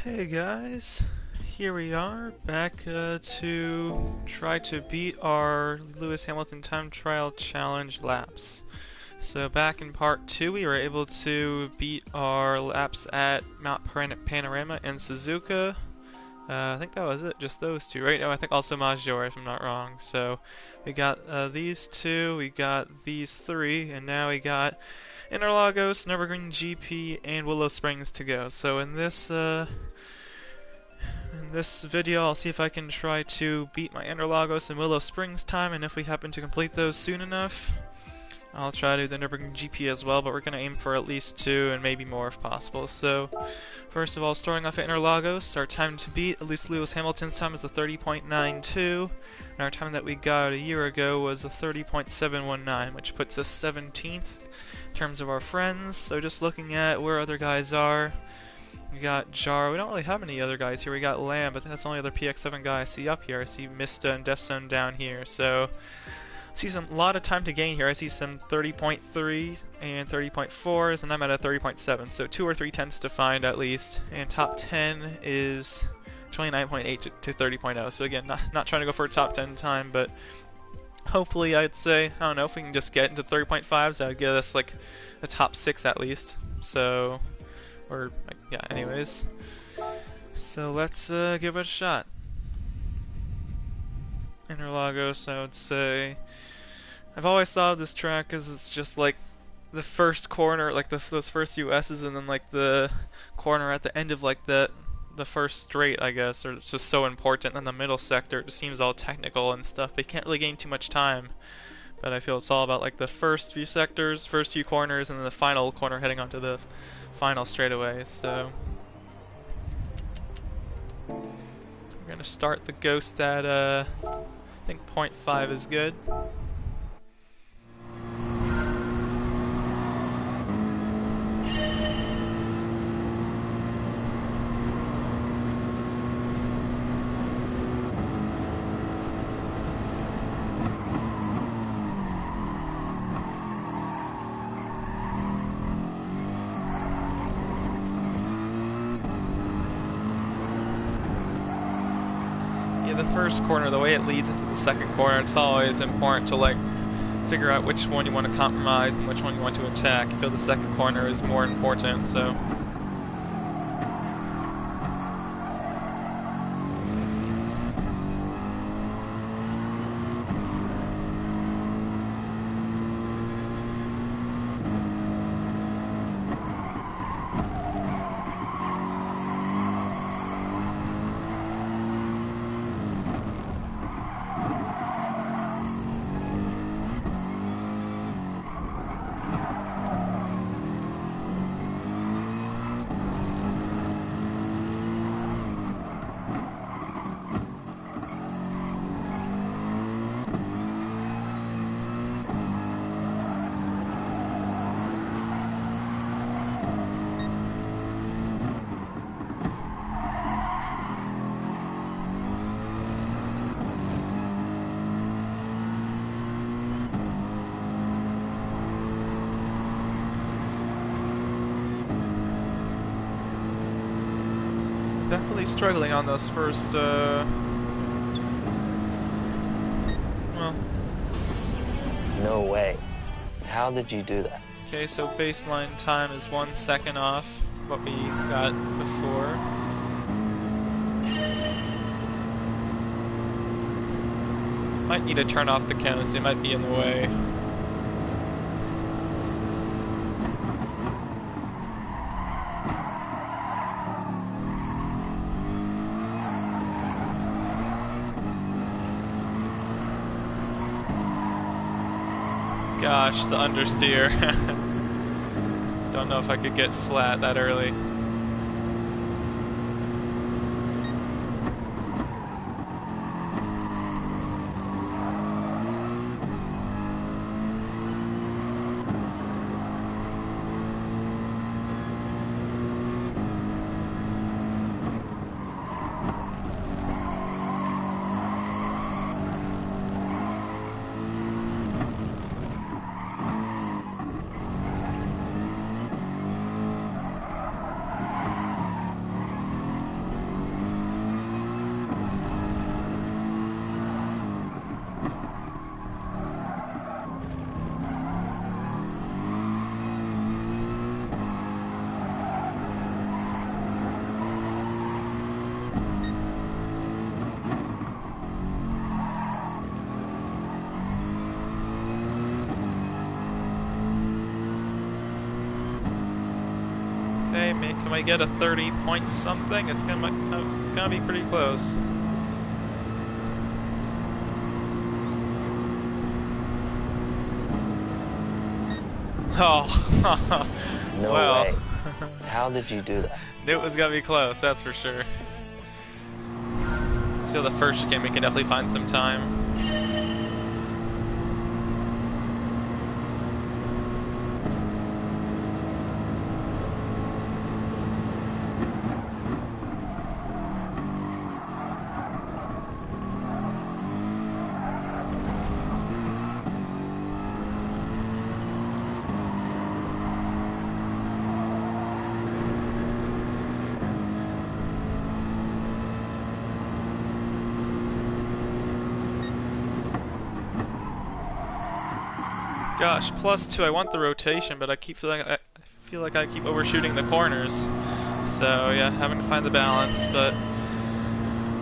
Hey guys, here we are back to try to beat our Lewis Hamilton Time Trial Challenge laps. So back in part 2 we were able to beat our laps at Mount Panorama and Suzuka. I think that was it, just those two, right? Oh, I think also Maggiore if I'm not wrong. So we got these two, we got these three, and now we got Interlagos, Nürburgring GP, and Willow Springs to go. So in this video, I'll see if I can try to beat my Interlagos and Willow Springs time, and if we happen to complete those soon enough, I'll try to do the Nürburgring GP as well, but we're going to aim for at least 2 and maybe more if possible. So, first of all, starting off at Interlagos, our time to beat, at least Lewis Hamilton's time is a 30.92, and our time that we got a year ago was a 30.719, which puts us 17th in terms of our friends. So just looking at where other guys are, we got Jar. We don't really have any other guys here. We got Lamb, but that's the only other PX7 guy I see up here. I see Mista and Defzone down here. So, I see a lot of time to gain here. I see some 30.3 and 30.4s, and I'm at a 30.7. So 2 or 3 tenths to find at least. And top 10 is 29.8 to 30.0. So again, not trying to go for a top 10 time, but hopefully I'd say, I don't know, if we can just get into 30.5s, that would give us like a top 6 at least. So, or, yeah, anyways. So let's give it a shot. Interlagos, I would say. I've always thought of this track as it's just like the first corner, like those first few S's, and then like the corner at the end of like the first straight, I guess, or it's just so important. And the middle sector, it just seems all technical and stuff. But you can't really gain too much time. But I feel it's all about like the first few sectors, first few corners, and then the final corner heading onto the final straightaway. So we're gonna start the Ghost at I think 0.5 is good. The first corner, the way it leads into the second corner, it's always important to like figure out which one you want to compromise and which one you want to attack. I feel the second corner is more important, so. Definitely struggling on those first, well. No way. How did you do that? Okay, so baseline time is 1 second off what we got before. Might need to turn off the cones, they might be in the way. Gosh, the understeer. Don't know if I could get flat that early. Can we get a 30 point something? It's gonna be pretty close. Oh, No well. way. How did you do that? Knew it was gonna be close, that's for sure. I feel the first game we can definitely find some time. Gosh, +2. I want the rotation, but I feel like I keep overshooting the corners. So yeah, having to find the balance. But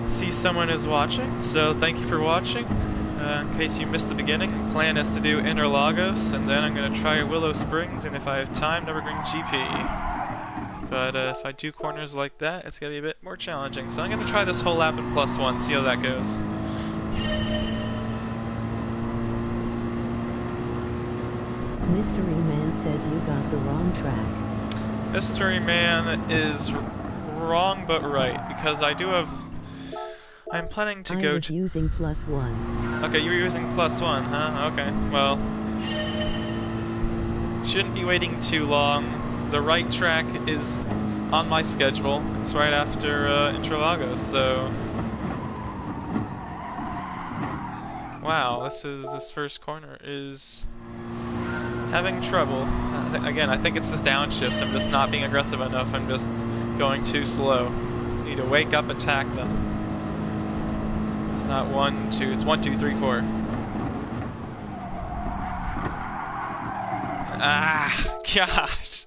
see, someone is watching, so thank you for watching. In case you missed the beginning, the plan is to do Interlagos, and then I'm gonna try Willow Springs, and if I have time, Nürburgring GP. But if I do corners like that, it's gonna be a bit more challenging. So I'm gonna try this whole lap in +1, see how that goes. Mystery Man says you got the wrong track. Mystery Man is wrong but right, because I'm planning to go to... using +1. Okay, you were using +1, huh? Okay, well... Shouldn't be waiting too long. The right track is on my schedule. It's right after Interlagos, so... Wow, this first corner is... having trouble. Again, I think it's the downshifts. I'm just not being aggressive enough. I'm just going too slow. Need to wake up, attack them. It's not 1, 2. It's 1, 2, 3, 4. Ah, gosh.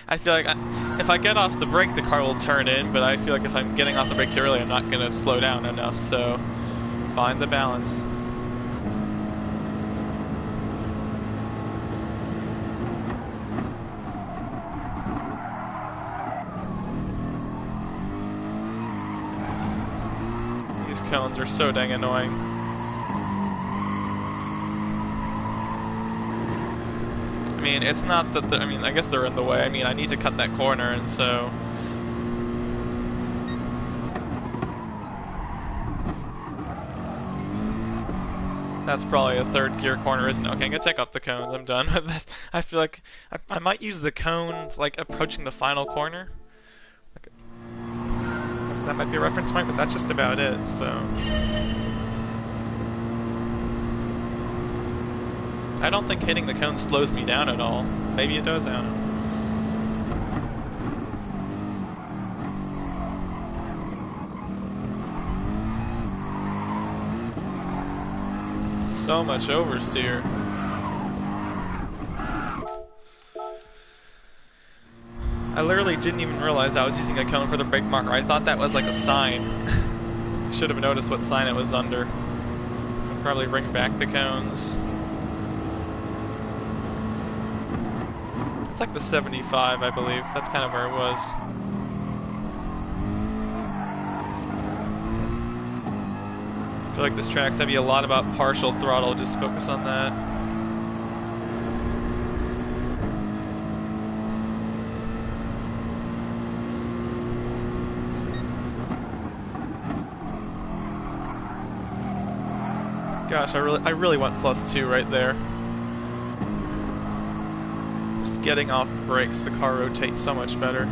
I feel like if I get off the brake, the car will turn in. But I feel like if I'm getting off the brake too early, I'm not gonna slow down enough. So, find the balance. Cones are so dang annoying. I mean, it's not that I mean, I guess they're in the way. I mean, I need to cut that corner, and so... That's probably a third gear corner, isn't it? Okay, I'm gonna take off the cones. I'm done with this. I feel like I might use the cone, like, approaching the final corner. That might be a reference point, but that's just about it, so... I don't think hitting the cone slows me down at all. Maybe it does, I don't know. So much oversteer. I literally didn't even realize I was using a cone for the brake marker. I thought that was like a sign. Should have noticed what sign it was under. I'll probably bring back the cones. It's like the 75, I believe. That's kind of where it was. I feel like this track's gonna be a lot about partial throttle. Just focus on that. Gosh, I really want +2 right there. Just getting off the brakes, the car rotates so much better.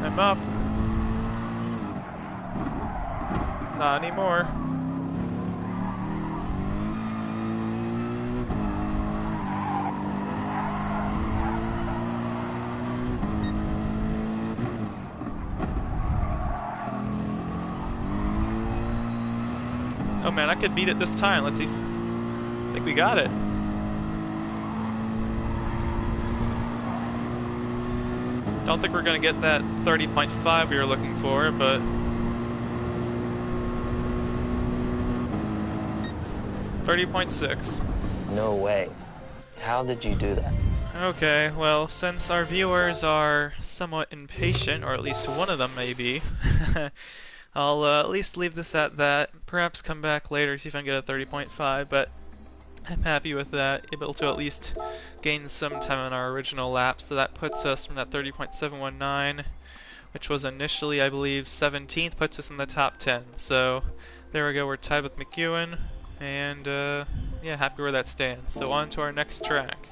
I'm up. Not anymore. Oh man, I could beat it this time. Let's see. I think we got it. Don't think we're gonna get that 30.5 we were looking for, but 30.6. No way. How did you do that? Okay, well, since our viewers are somewhat impatient, or at least one of them may be, I'll at least leave this at that. Perhaps come back later, see if I can get a 30.5, but I'm happy with that. Able to at least gain some time on our original lap, so that puts us from that 30.719, which was initially, I believe, 17th, puts us in the top 10. So, there we go, we're tied with McEwen, and yeah, happy where that stands. So on to our next track.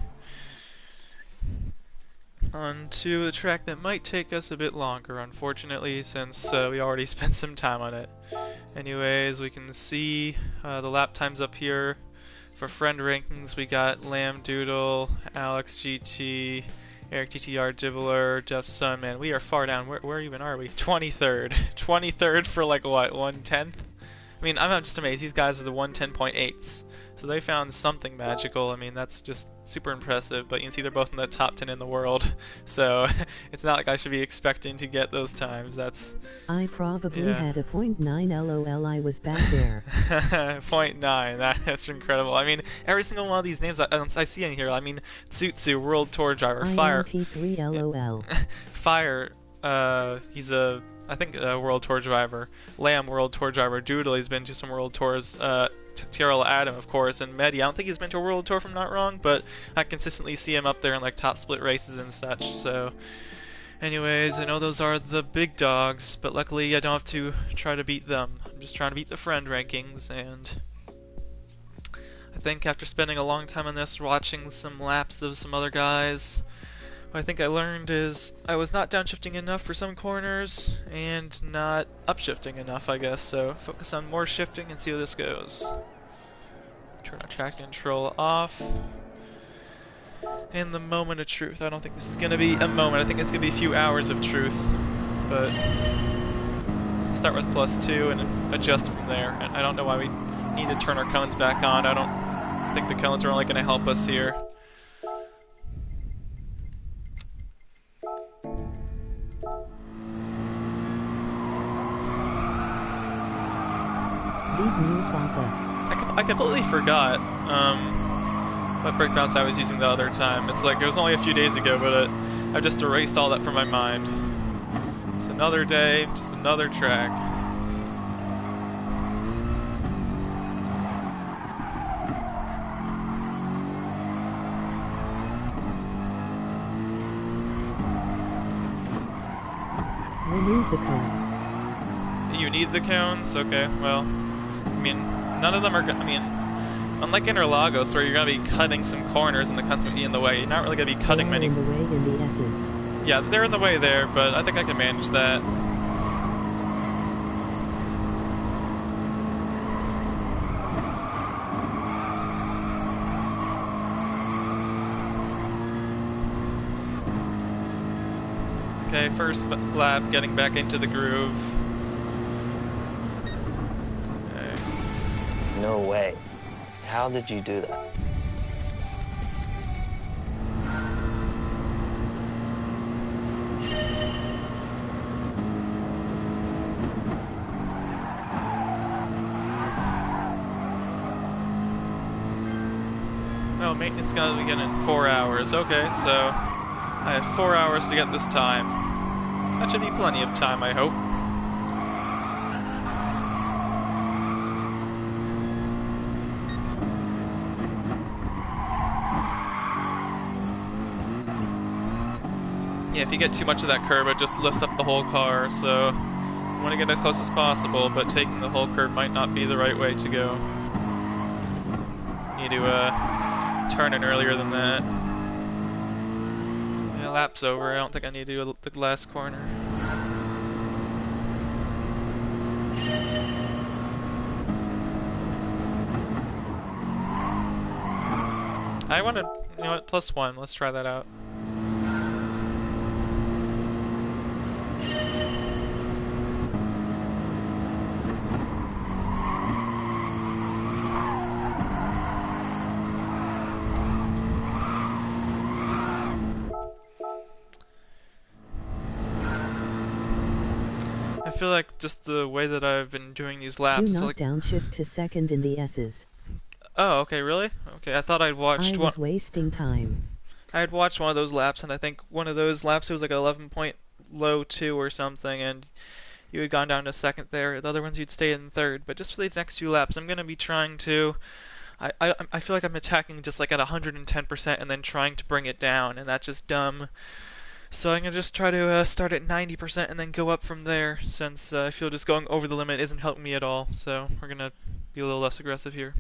On to a track that might take us a bit longer, unfortunately, since we already spent some time on it. Anyways, we can see the lap times up here. For friend rankings, we got Lamb Doodle, Alex GT, Eric GTR, Dibbler, Jeff Sun. Man, we are far down. Where even are we? 23rd. 23rd for like what, 1/10? I mean, I'm just amazed. These guys are the 110.8s. So they found something magical. I mean, that's just super impressive. But you can see they're both in the top 10 in the world. So it's not like I should be expecting to get those times. That's... I probably had a .9 LOL. I was back there. .9. That's incredible. I mean, every single one of these names I see in here. I mean, Tsutsu, World Tour Driver, Fire. IMP3 LOL. Fire. He's a... I think World Tour Driver. Lamb, World Tour Driver. Doodle, he's been to some World Tours. Tyrrell Adam, of course, and Medi. I don't think he's been to a World Tour if I'm not wrong, but I consistently see him up there in like top split races and such. So, anyways, I know those are the big dogs, but luckily I don't have to try to beat them. I'm just trying to beat the friend rankings, and I think after spending a long time on this, watching some laps of some other guys, what I think I learned is I was not downshifting enough for some corners and not upshifting enough, I guess. So focus on more shifting and see how this goes. Turn our traction control off. In the moment of truth. I don't think this is going to be a moment. I think it's going to be a few hours of truth. But start with +2 and adjust from there. And I don't know why we need to turn our cones back on. I don't think the cones are only going to help us here. I completely forgot what brake bounce I was using the other time. It's like it was only a few days ago, but I've just erased all that from my mind. It's another day, just another track. Remove the cones. You need the cones? Okay, well, I mean, none of them are, I mean, unlike Interlagos, where you're going to be cutting some corners and the cones might be in the way, you're not really going to be cutting many. In the way in the S's. Yeah, they're in the way there, but I think I can manage that. Okay, first lap, getting back into the groove. Okay. No way. How did you do that? Oh, maintenance gonna begin in 4 hours. Okay, so I have 4 hours to get this time. That should be plenty of time, I hope. Yeah, if you get too much of that curve, it just lifts up the whole car, so you want to get as close as possible, but taking the whole curve might not be the right way to go. You need to turn in earlier than that. Yeah, lap's over. I don't think I need to do the last corner. I want to, you know what, +1. Let's try that out. feel like just the way that I've been doing these Do laps, it's not like, downshift to second in the S's. oh, okay, really? Okay, I thought I'd watched I one. was wasting time. I had watched one of those laps, and I think one of those laps it was like 11 point low 2 or something, and you had gone down to second there. The other ones you'd stay in third. But just for these next few laps, I'm gonna be trying to. I feel like I'm attacking just like at 110% and then trying to bring it down, and that's just dumb. So I'm gonna just try to start at 90% and then go up from there, since I feel just going over the limit isn't helping me at all. So we're gonna be a little less aggressive here.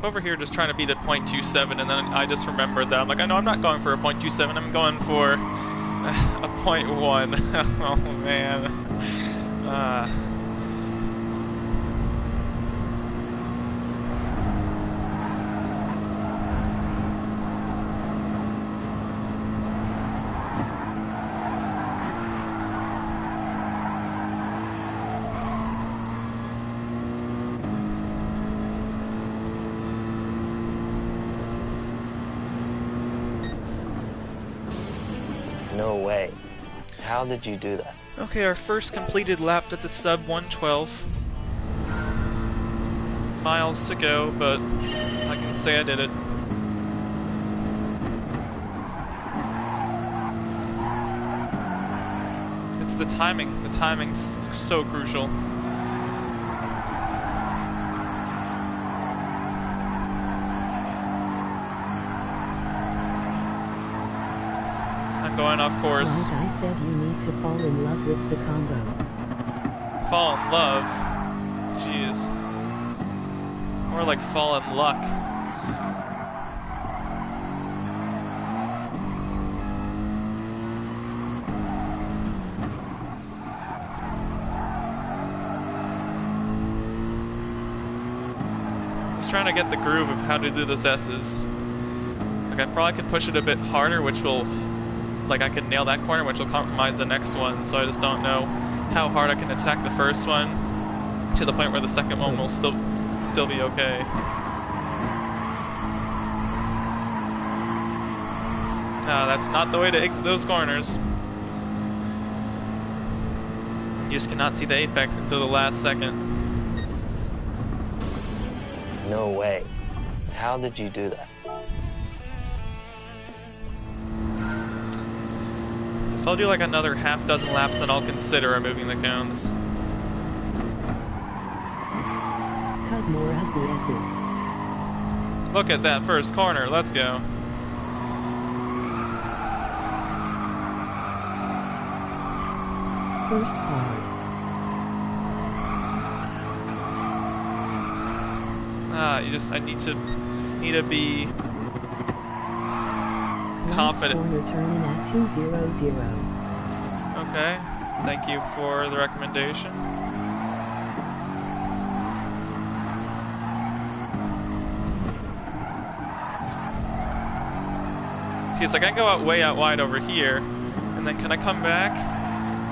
Over here just trying to beat a .27, and then I just remembered that. I'm like, I know I'm not going for a .27, I'm going for a .1. Oh man. No way. How did you do that? Okay, our first completed lap, that's a sub 112. Miles to go, but I can say I did it. It's the timing. The timing's so crucial. I'm going off course. Like I said, you need to fall in love with the combo. Fall in love? Jeez. More like fall in luck. Just trying to get the groove of how to do those S's. Like I probably could push it a bit harder, which will, like I can nail that corner, which will compromise the next one. So I just don't know how hard I can attack the first one to the point where the second one will still be okay. That's not the way to exit those corners. You just cannot see the apex until the last second. No way. How did you do that? If I'll do like another half dozen laps, then I'll consider removing the cones. Cut more at the S's. Look at that first corner, let's go. First hard. I need to be confident. Last corner turn in at 200. Okay, thank you for the recommendation. See, it's like I go way out wide over here, and then can I come back?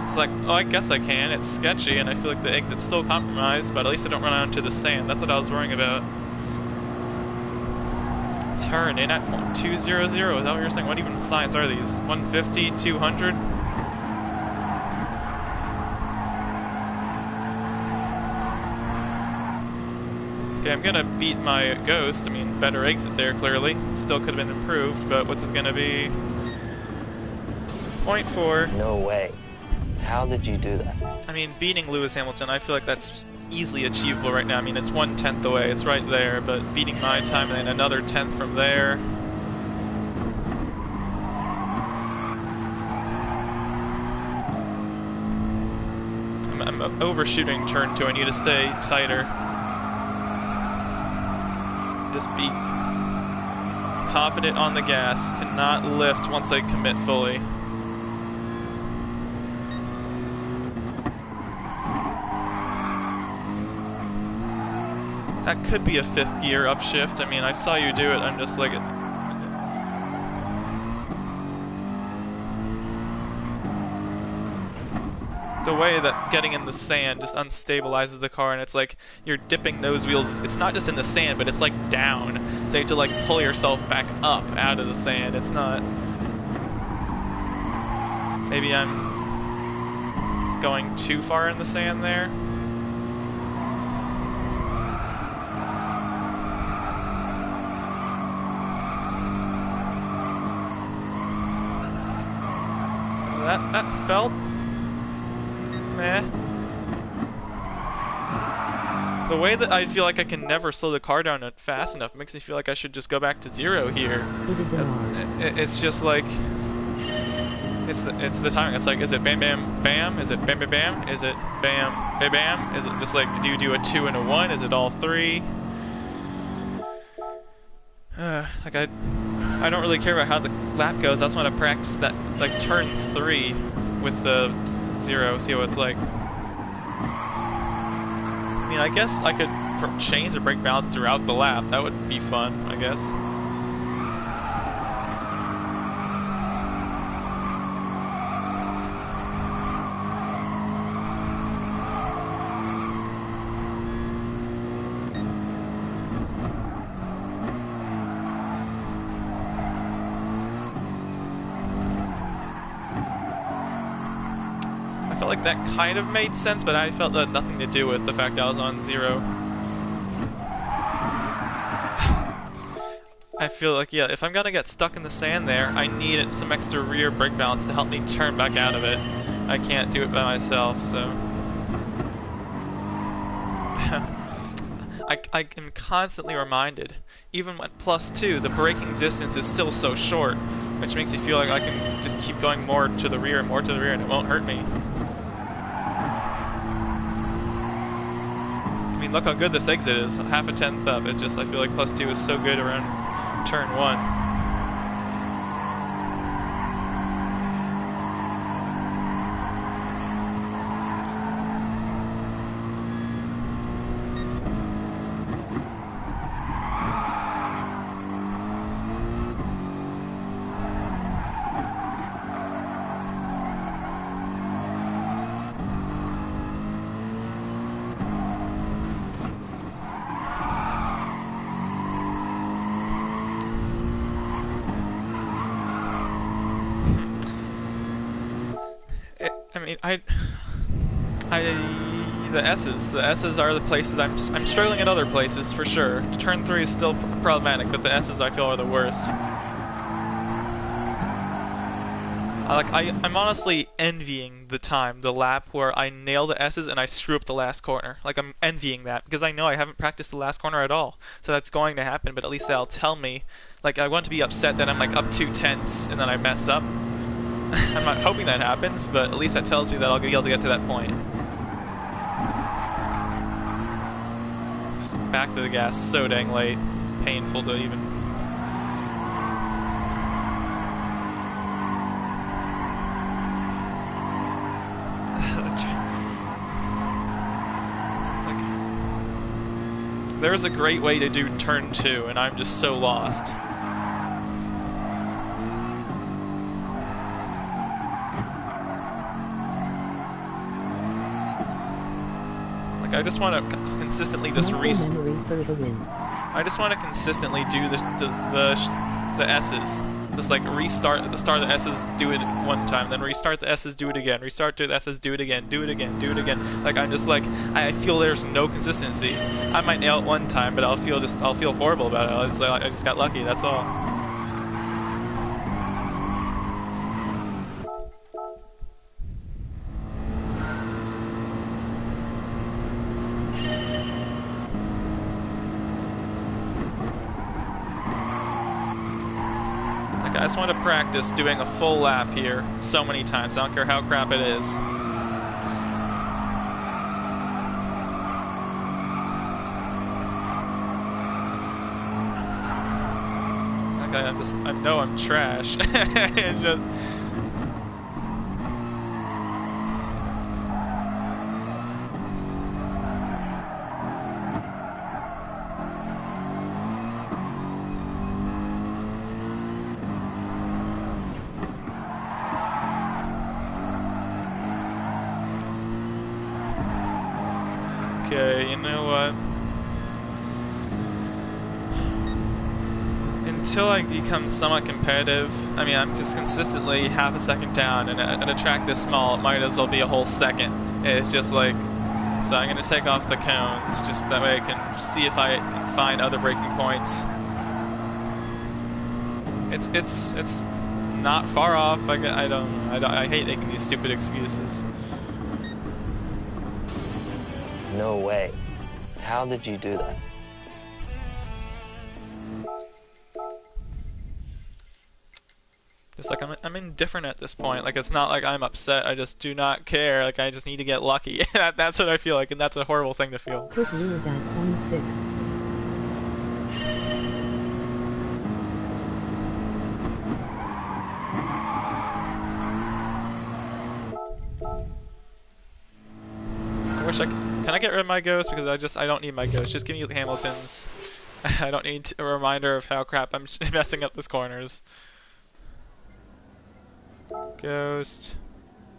It's like, oh, I guess I can. It's sketchy, and I feel like the exit's still compromised, but at least I don't run out into the sand. That's what I was worrying about. Turn in at 200. Is that what you're saying? What even signs are these? 150, 200? Okay, I'm gonna beat my Ghost. I mean, better exit there, clearly. Still could have been improved, but what's this gonna be? 0.4. No way. How did you do that? I mean, beating Lewis Hamilton, I feel like that's easily achievable right now. I mean, it's 1/10 away, it's right there, but beating my time and then another 10th from there. I'm overshooting turn 2, I need to stay tighter. just be confident on the gas. Cannot lift once I commit fully. That could be a 5th gear upshift. I mean, I saw you do it. I'm just like... The way that getting in the sand just unstabilizes the car, and it's like you're dipping those wheels. It's not just in the sand, but it's like down. So you have to like pull yourself back up out of the sand. It's not... Maybe I'm going too far in the sand there. That felt meh. The way that I feel like I can never slow the car down fast enough makes me feel like I should just go back to 0 here. It is an R. It's just like it's the timing. It's like, is it bam bam bam? Is it bam bam bam? Is it bam bam bam? Is it just like, do you do a 2 and a 1? Is it all 3? Like I don't really care about how the lap goes. I just want to practice that, like, turn 3 with the 0, see what it's like. I mean, I guess I could change the brake balance throughout the lap. That would be fun, I guess. I felt like that kind of made sense, but I felt that had nothing to do with the fact that I was on 0. I feel like, yeah, if I'm gonna get stuck in the sand there, I need some extra rear brake balance to help me turn back out of it. I can't do it by myself, so... I am constantly reminded, even at +2, the braking distance is still so short, which makes me feel like I can just keep going more to the rear, and it won't hurt me. I mean, look how good this exit is, half a tenth up. It's just, I feel like +2 is so good around turn 1. I mean, the S's are the places I'm struggling at other places for sure. Turn 3 is still problematic, but the S's I feel are the worst. I'm honestly envying the lap where I nail the S's and I screw up the last corner. Like, I'm envying that because I know I haven't practiced the last corner at all. So that's going to happen, but at least that'll tell me. Like, I want to be upset that I'm like up 2 tenths and then I mess up. I'm not hoping that happens, but at least that tells me that I'll be able to get to that point. Just back to the gas so dang late. It's painful to even... Like, there's a great way to do turn 2, and I'm just so lost. I just want to consistently just I just want to consistently do the S's. Just like restart at the start of the S's, do it one time, then restart the S's, do it again, restart the S's, do it again, do it again, do it again. Like, I'm just like, I feel there's no consistency. I might nail it one time, but I'll feel horrible about it. I just got lucky, that's all. I just want to practice doing a full lap here so many times. I don't care how crap it is. Like I know I'm trash. It's just. Okay, you know what? Until I become somewhat competitive, I mean, I'm just consistently half a second down, and at a track this small, it might as well be a whole second. It's just like, so I'm going to take off the cones, just that way I can see if I can find other braking points. It's not far off. I hate making these stupid excuses. No way. How did you do that? Just like I'm indifferent at this point. Like it's not like I'm upset. I just do not care. Like I just need to get lucky. That's what I feel like, and that's a horrible thing to feel. Quick Lewis at .6. I wish can I get rid of my ghost, because I don't need my ghost. Just give me Hamilton's. I don't need a reminder of how crap I'm messing up these corners. Ghost.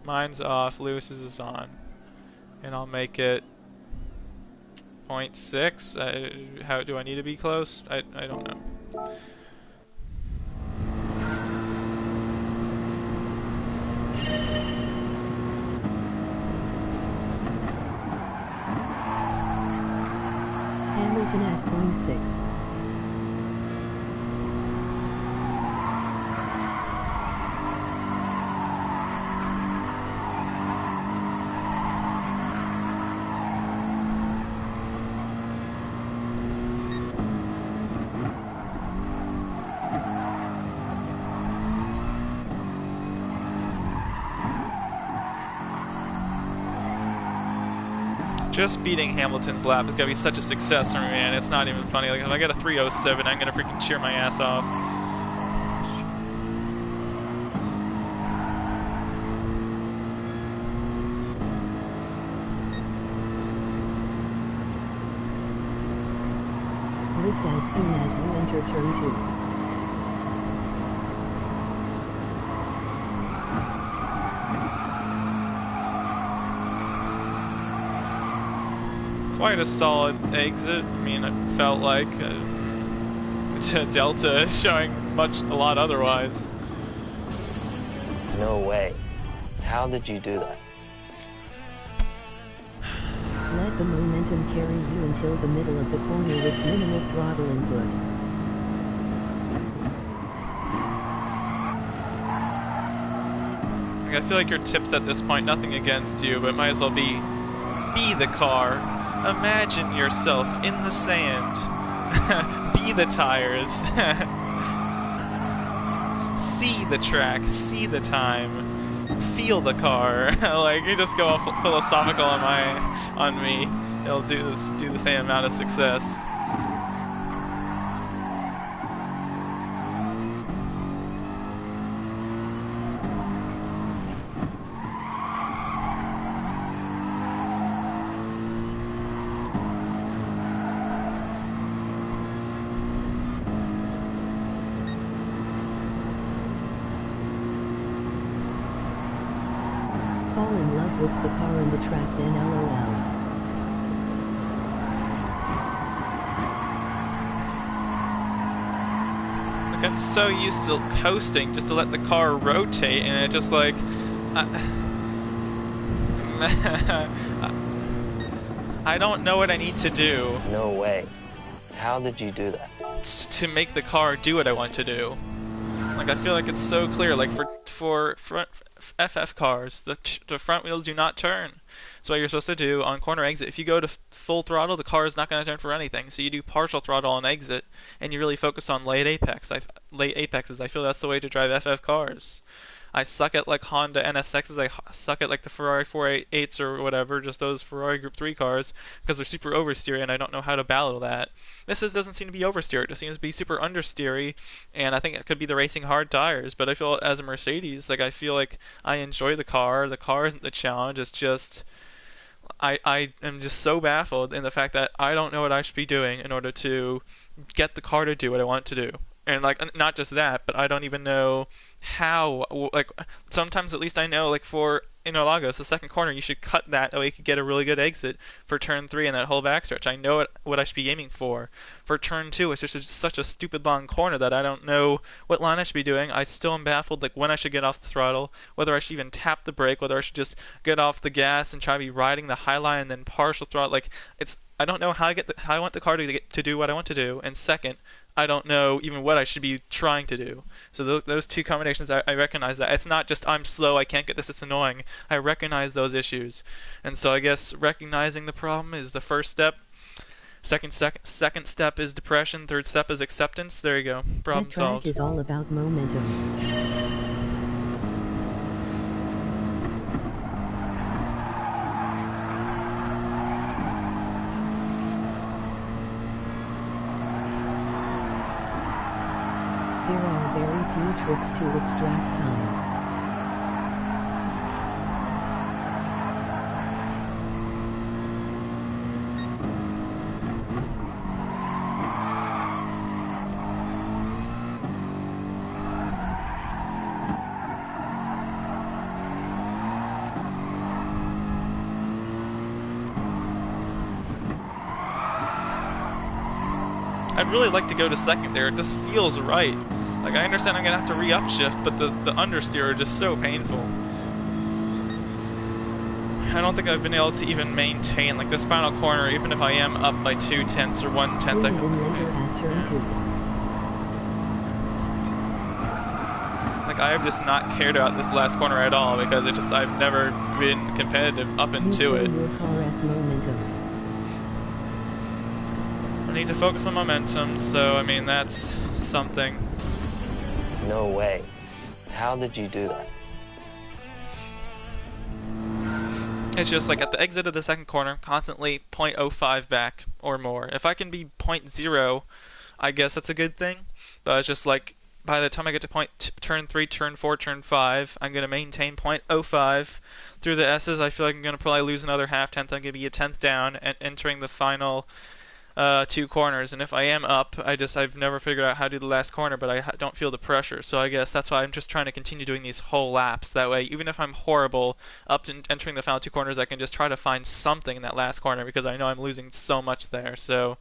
Mine's off. Lewis's is on. And I'll make it 0.6. How do I need to be close? I don't know. Hamilton at .6. Just beating Hamilton's lap is gonna be such a success for me, man. It's not even funny. Like if I get a 3:07, I'm gonna freaking cheer my ass off. Lift as soon as you enter turn 2. Quite a solid exit. I mean, it felt like Delta is showing a lot otherwise. No way. How did you do that? Let the momentum carry you until the middle of the corner with minimal throttle input. Like, I feel like your tips at this point, nothing against you, but might as well be the car. Imagine yourself in the sand. Be the tires. See the track. See the time. Feel the car. Like you just go all philosophical on me. It'll do the same amount of success. Fall in love with the car and the track, then LOL. Like I'm so used to coasting just to let the car rotate, and it just like I don't know what I need to do. No way. How did you do that? To make the car do what I want to do. Like I feel like it's so clear. Like for front FF cars, the front wheels do not turn. That's what you're supposed to do on corner exit. If you go to full throttle, the car is not going to turn for anything. So you do partial throttle on exit, and you really focus on late apexes. I feel that's the way to drive FF cars. I suck at like Honda NSXs. I suck at like the Ferrari 488s or whatever, just those Ferrari Group 3 cars, because they're super oversteery, and I don't know how to battle that. This doesn't seem to be oversteer. It just seems to be super understeery, and I think it could be the racing hard tires. But I feel as a Mercedes, like I feel like I enjoy the car. The car isn't the challenge. It's just I am just so baffled in the fact that I don't know what I should be doing in order to get the car to do what I want it to do. And like not just that, but I don't even know how. Like sometimes at least I know like for Interlagos, the second corner, you should cut that way you could get a really good exit for turn 3 and that whole backstretch. I know what I should be aiming for. For turn 2, it's just such a stupid long corner that I don't know what line I should be doing. I still am baffled like when I should get off the throttle, whether I should even tap the brake, whether I should just get off the gas and try to be riding the high line and then partial throttle. Like I don't know how I want the car to do what I want to do. And second, I don't know even what I should be trying to do. So those two combinations, I recognize that. It's not just I'm slow, I can't get this, it's annoying. I recognize those issues. And so I guess recognizing the problem is the first step. Second step is depression. Third step is acceptance. There you go. Problem solved. That track is all about momentum. There are very few tricks to extract time. I'd really like to go to second there. It just feels right. Like, I understand I'm going to have to re-upshift, but the understeer are just so painful. I don't think I've been able to even maintain, like, this final corner, even if I am up by 0.2 or 1/10. I feel like I have just not cared about this last corner at all, because I've never been competitive up into it. I need to focus on momentum, so, I mean, that's something. No way. How did you do that? It's just like at the exit of the second corner, constantly 0.05 back or more. If I can be 0.0, I guess that's a good thing. But it's just like by the time I get to turn 3, turn 4, turn 5, I'm going to maintain 0.05 through the S's. I feel like I'm going to probably lose another half-tenth. I'm going to be a tenth down and entering the final 2 corners, and if I am up, I've never figured out how to do the last corner, but I don't feel the pressure, so I guess that's why I'm just trying to continue doing these whole laps. That way, even if I'm horrible up and entering the final 2 corners, I can just try to find something in that last corner, because I know I'm losing so much there. So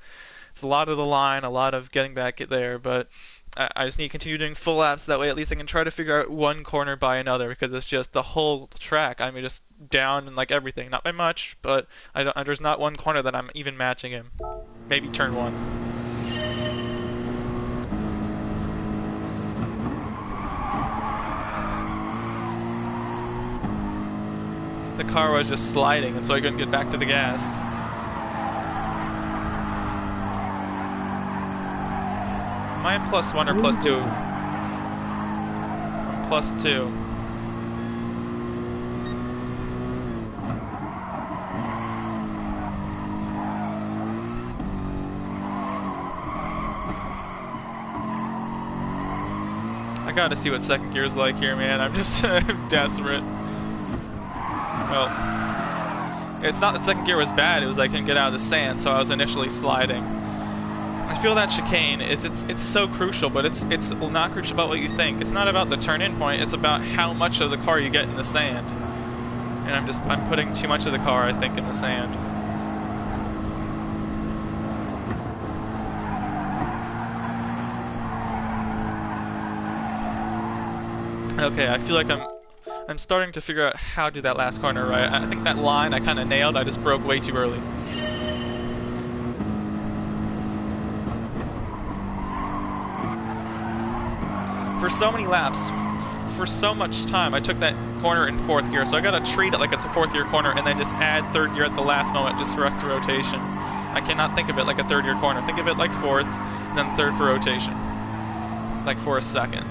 it's a lot of the line, a lot of getting back there, but I just need to continue doing full laps. That way at least I can try to figure out one corner by another, because it's just the whole track, I'm just down in like everything. Not by much, but there's not one corner that I'm even matching him. Maybe turn 1. The car was just sliding, and so I couldn't get back to the gas. Am I in +1 or +2? I'm +2. I gotta see what second gear's like here, man. I'm just desperate. Well, it's not that second gear was bad, it was I couldn't get out of the sand, so I was initially sliding. I feel that chicane it's so crucial, but it's not crucial about what you think. It's not about the turn-in point, it's about how much of the car you get in the sand. And I'm putting too much of the car, I think, in the sand. Okay, I feel like I'm starting to figure out how to do that last corner right. I think that line I kind of nailed, I just broke way too early. For so many laps, for so much time, I took that corner in 4th gear, so I gotta treat it like it's a 4th gear corner and then just add 3rd gear at the last moment just for extra rotation. I cannot think of it like a 3rd gear corner. Think of it like 4th, and then 3rd for rotation. Like for a second.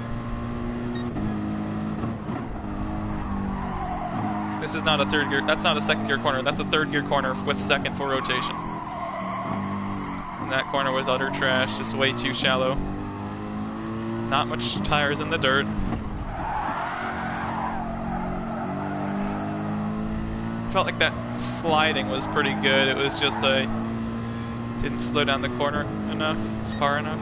This is not a third gear. That's not a second gear corner. That's a third gear corner with second full rotation. And that corner was utter trash. Just way too shallow. Not much tires in the dirt. Felt like that sliding was pretty good. It was just a didn't slow down the corner enough, far enough.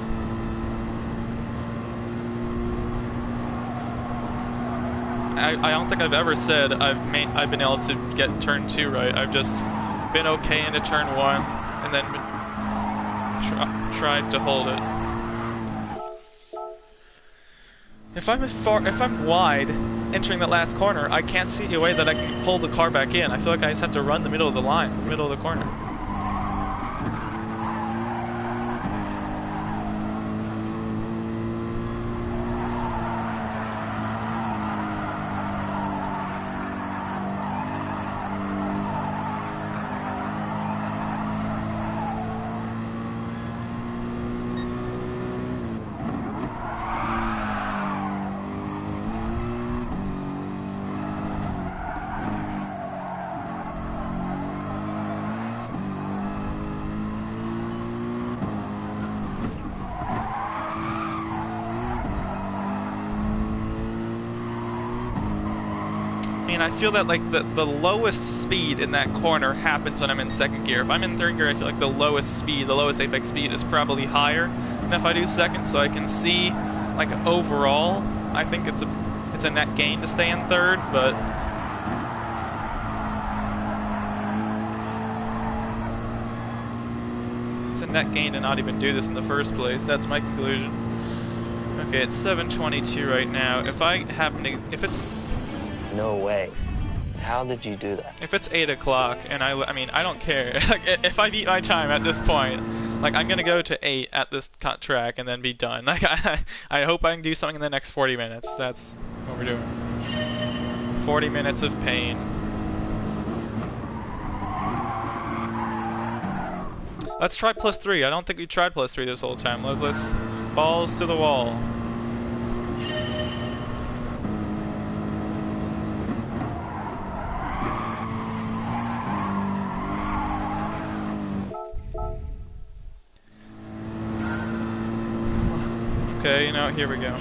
I don't think I've ever said I've been able to get turn 2 right. I've just been okay into turn 1 and then tried to hold it. If I'm wide entering that last corner, I can't see a way that I can pull the car back in. I feel like I just have to run the middle of the line, middle of the corner. I feel that like the lowest speed in that corner happens when I'm in second gear. If I'm in third gear, I feel like the lowest speed, the lowest apex speed is probably higher than if I do second, so I can see like overall I think it's a net gain to stay in third, but it's a net gain to not even do this in the first place. That's my conclusion. Okay, it's 7:22 right now. If I happen to, if it's No way. How did you do that? If it's 8 o'clock and I mean, I don't care. Like, if I beat my time at this point, like, I'm gonna go to 8 at this cut track and then be done. Like, I hope I can do something in the next 40 minutes. That's what we're doing. 40 minutes of pain. Let's try +3. I don't think we tried +3 this whole time. Let's balls to the wall. Okay, you know, here we go.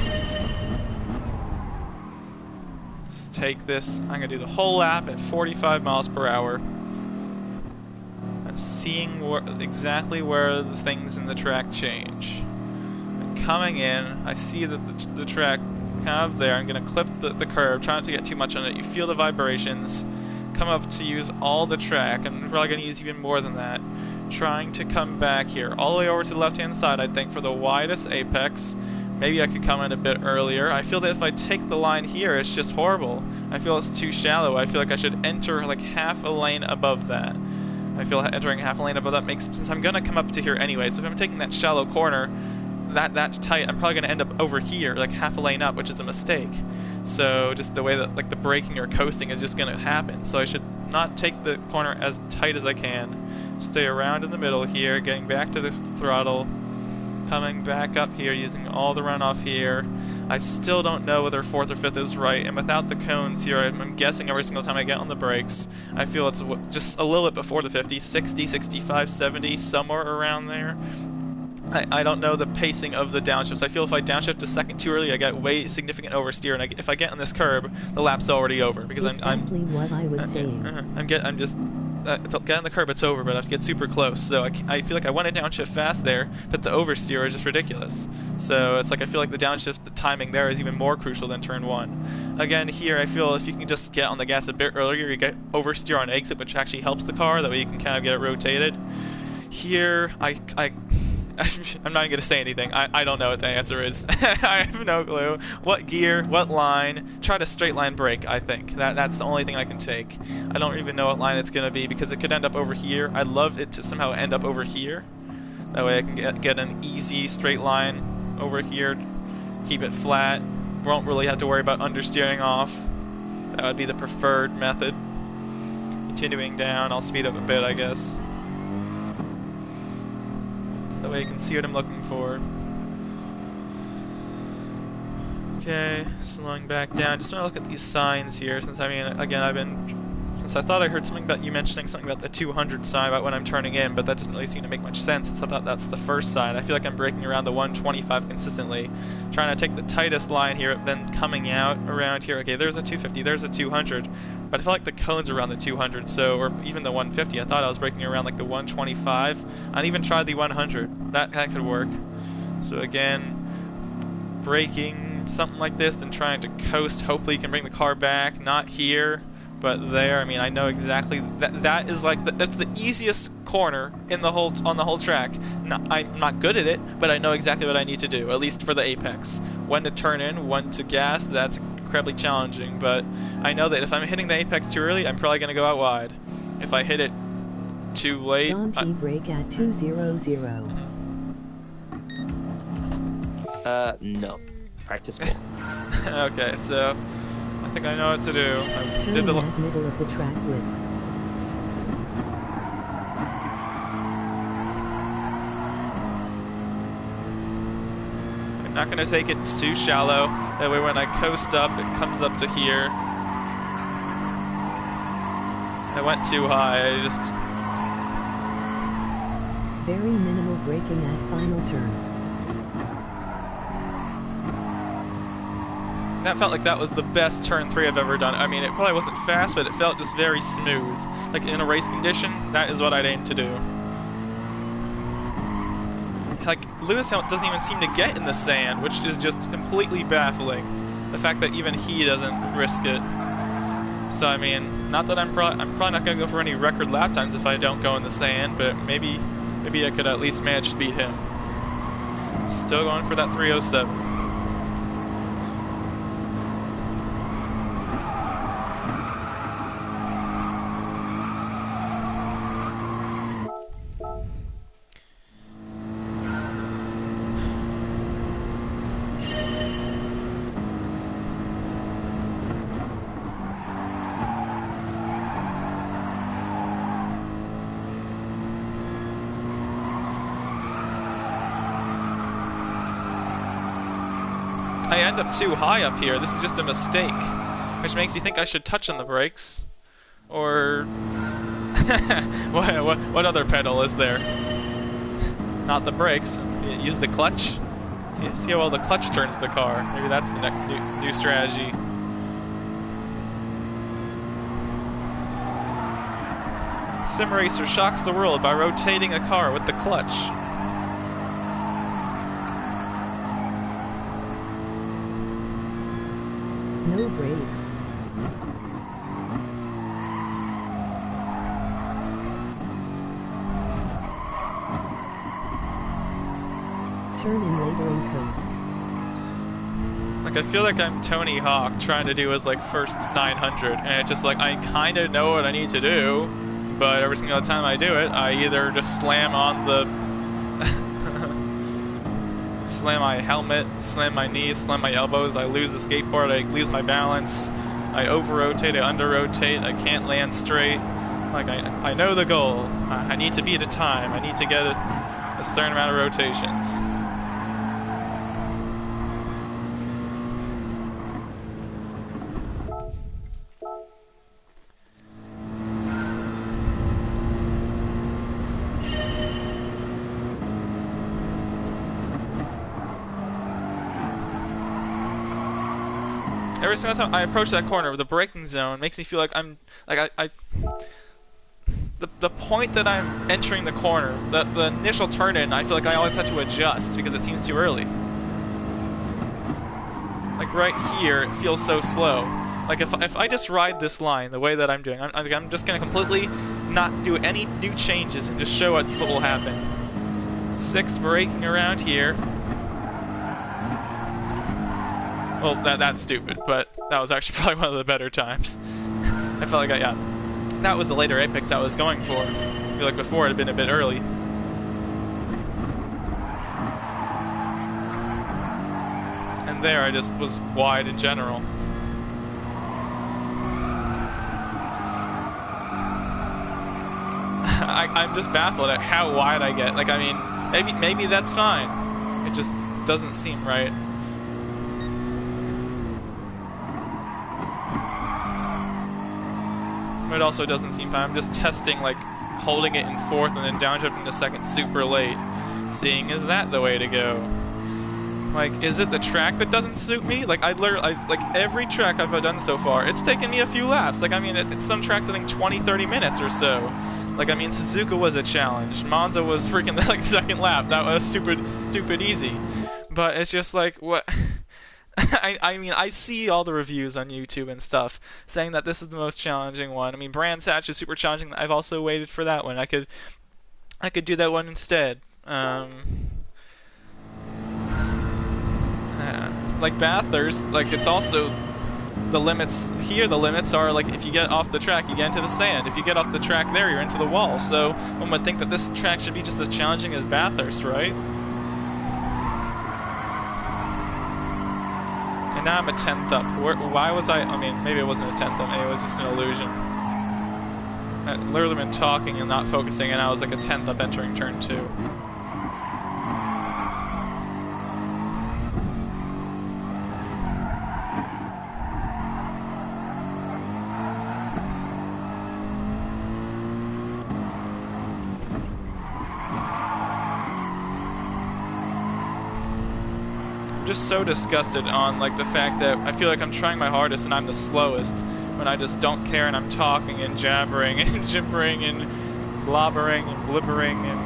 Let's take this. I'm gonna do the whole lap at 45 miles per hour. I'm seeing exactly where the things in the track change. I'm coming in, I see that the track kind of there. I'm gonna clip the curve, trying not to get too much on it. You feel the vibrations. Come up to use all the track. I'm probably gonna use even more than that. Trying to come back here, all the way over to the left-hand side, I think, for the widest apex. Maybe I could come in a bit earlier. I feel that if I take the line here, it's just horrible. I feel it's too shallow. I feel like I should enter like half a lane above that. I feel entering half a lane above that makes, since I'm gonna come up to here anyway, so if I'm taking that shallow corner, that tight, I'm probably gonna end up over here, like half a lane up, which is a mistake. So just the way that like the braking or coasting is just gonna happen. So I should not take the corner as tight as I can. Stay around in the middle here, getting back to the throttle, coming back up here, using all the runoff here. I still don't know whether 4th or 5th is right, and without the cones here, I'm guessing every single time I get on the brakes. I feel it's just a little bit before the 50, 60, 65, 70, somewhere around there. I don't know the pacing of the downshifts. I feel if I downshift a second too early, I get way significant oversteer, and if I get on this curb, the lap's already over because exactly what I was saying. I'm just get on the curb, it's over, but I have to get super close. So I feel like I want to downshift fast there, but the oversteer is just ridiculous. So it's like I feel like the downshift, the timing there is even more crucial than turn 1. Again, here I feel if you can just get on the gas a bit earlier, you get oversteer on exit, which actually helps the car. That way you can kind of get it rotated. Here, I'm not even going to say anything. I don't know what the answer is. I have no clue. What gear, what line, try to straight line brake, I think. That's the only thing I can take. I don't even know what line it's going to be because it could end up over here. I'd love it to somehow end up over here. That way I can get an easy straight line over here, keep it flat. Won't really have to worry about understeering off. That would be the preferred method. Continuing down, I'll speed up a bit, I guess. That way you can see what I'm looking for. Okay, slowing back down. Just want to look at these signs here, since I mean, again, I've been distance. I thought I heard something about you mentioning something about the 200 sign about when I'm turning in, but that doesn't really seem to make much sense since I thought that's the first sign. I feel like I'm braking around the 125 consistently, trying to take the tightest line here, then coming out around here. Okay, there's a 250, there's a 200, but I feel like the cone's around the 200, so, or even the 150. I thought I was braking around like the 125. I'd even tried the 100. That could work. So again, braking something like this, then trying to coast. Hopefully you can bring the car back. Not here, but there. I mean, I know exactly that is like that's the easiest corner in the whole on the whole track. I'm not good at it, but I know exactly what I need to do, at least for the apex. When to turn in, when to gas. That's incredibly challenging, but I know that if I'm hitting the apex too early, I'm probably going to go out wide. If I hit it too late, Dante brake at 200. No. Practice more. Okay, so I think I know what to do. I Turn did the at middle of the track width. I'm not going to take it too shallow. That way when I coast up, it comes up to here. I went too high. I just... Very minimal braking at final turn. That felt like that was the best turn 3 I've ever done. I mean, it probably wasn't fast, but it felt just very smooth. Like in a race condition, that is what I'd aim to do. Like, Lewis Hamilton doesn't even seem to get in the sand, which is just completely baffling. The fact that even he doesn't risk it. So, I mean, not that I'm probably not going to go for any record lap times if I don't go in the sand, but maybe I could at least manage to beat him. Still going for that 307. I end up too high up here. This is just a mistake, which makes you think I should touch on the brakes, or what other pedal is there? Not the brakes. Use the clutch. See how well the clutch turns the car. Maybe that's the new strategy. Sim Racer shocks the world by rotating a car with the clutch. No brakes. Turn in later and coast. Like, I feel like I'm Tony Hawk trying to do his, like, first 900, and it's just like, I kind of know what I need to do, but every single time I do it, I either just slam on the... slam my helmet, slam my knees, slam my elbows, I lose the skateboard, I lose my balance, I over-rotate, I under-rotate, I can't land straight. Like, I know the goal. I need to beat a time. I need to get a certain amount of rotations. Every single time I approach that corner with the braking zone, makes me feel like I'm like the point that I'm entering the corner, the initial turn in, I feel like I always have to adjust because it seems too early. Like right here, it feels so slow. Like if I just ride this line the way that I'm doing, I'm just gonna completely not do any new changes and just show what will happen. Sixth braking around here. Well, that's stupid, but that was actually probably one of the better times. I felt like that was the later apex I was going for. I feel like before it had been a bit early. And there I just was wide in general. I'm just baffled at how wide I get. Like, I mean, maybe that's fine. It just doesn't seem right. It also doesn't seem fine. I'm just testing, like, holding it in fourth and then downshifting to second super late. Seeing, is that the way to go? Like, is it the track that doesn't suit me? Like, like, every track I've done so far, it's taken me a few laps. Like, I mean, it's some tracks I think 20, 30 minutes or so. Like, I mean, Suzuka was a challenge. Monza was freaking, like, second lap. That was stupid easy. But it's just like, what... I mean, I see all the reviews on YouTube and stuff saying that this is the most challenging one. I mean, Brands Hatch is super challenging. I've also waited for that one. I could do that one instead. Like Bathurst, like it's also the limits here. The limits are like if you get off the track, you get into the sand. If you get off the track there, you're into the wall. So one would think that this track should be just as challenging as Bathurst, right? And now I'm a 10th up. Why was I mean, maybe it wasn't a 10th up, maybe it was just an illusion. I've literally been talking and not focusing, and I was like a 10th up entering turn 2. Just so disgusted on like the fact that I feel like I'm trying my hardest and I'm the slowest when I just don't care and I'm talking and jabbering and gibbering and blobbering and blibbering and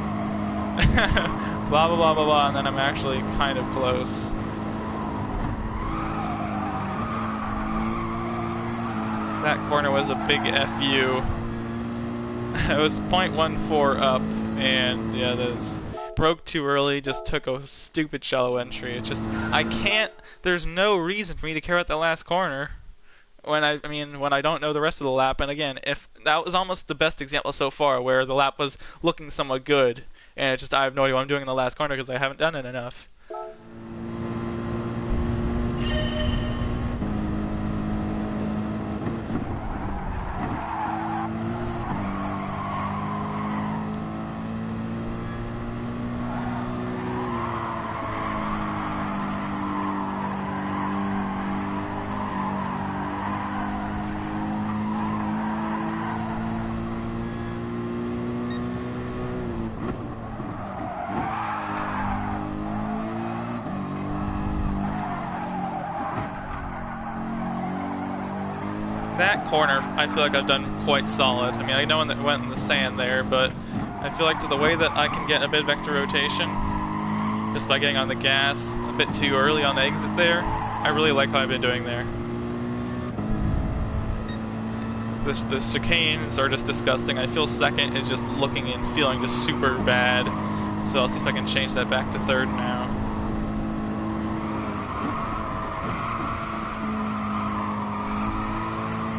blah blah blah blah blah, and then I'm actually kind of close. That corner was a big FU. It was 0.14 up, and yeah, this broke too early, just took a stupid shallow entry. It's just, I can't, there's no reason for me to care about that last corner when I mean, when I don't know the rest of the lap. And again, if that was almost the best example so far where the lap was looking somewhat good, and it's just, I have no idea what I'm doing in the last corner because I haven't done it enough. That corner, I feel like I've done quite solid. I mean, I know when it went in the sand there, but I feel like to the way that I can get a bit of extra rotation, just by getting on the gas a bit too early on the exit there, I really like how I've been doing there. The chicanes are just disgusting. I feel second is just looking and feeling just super bad. So I'll see if I can change that back to third now.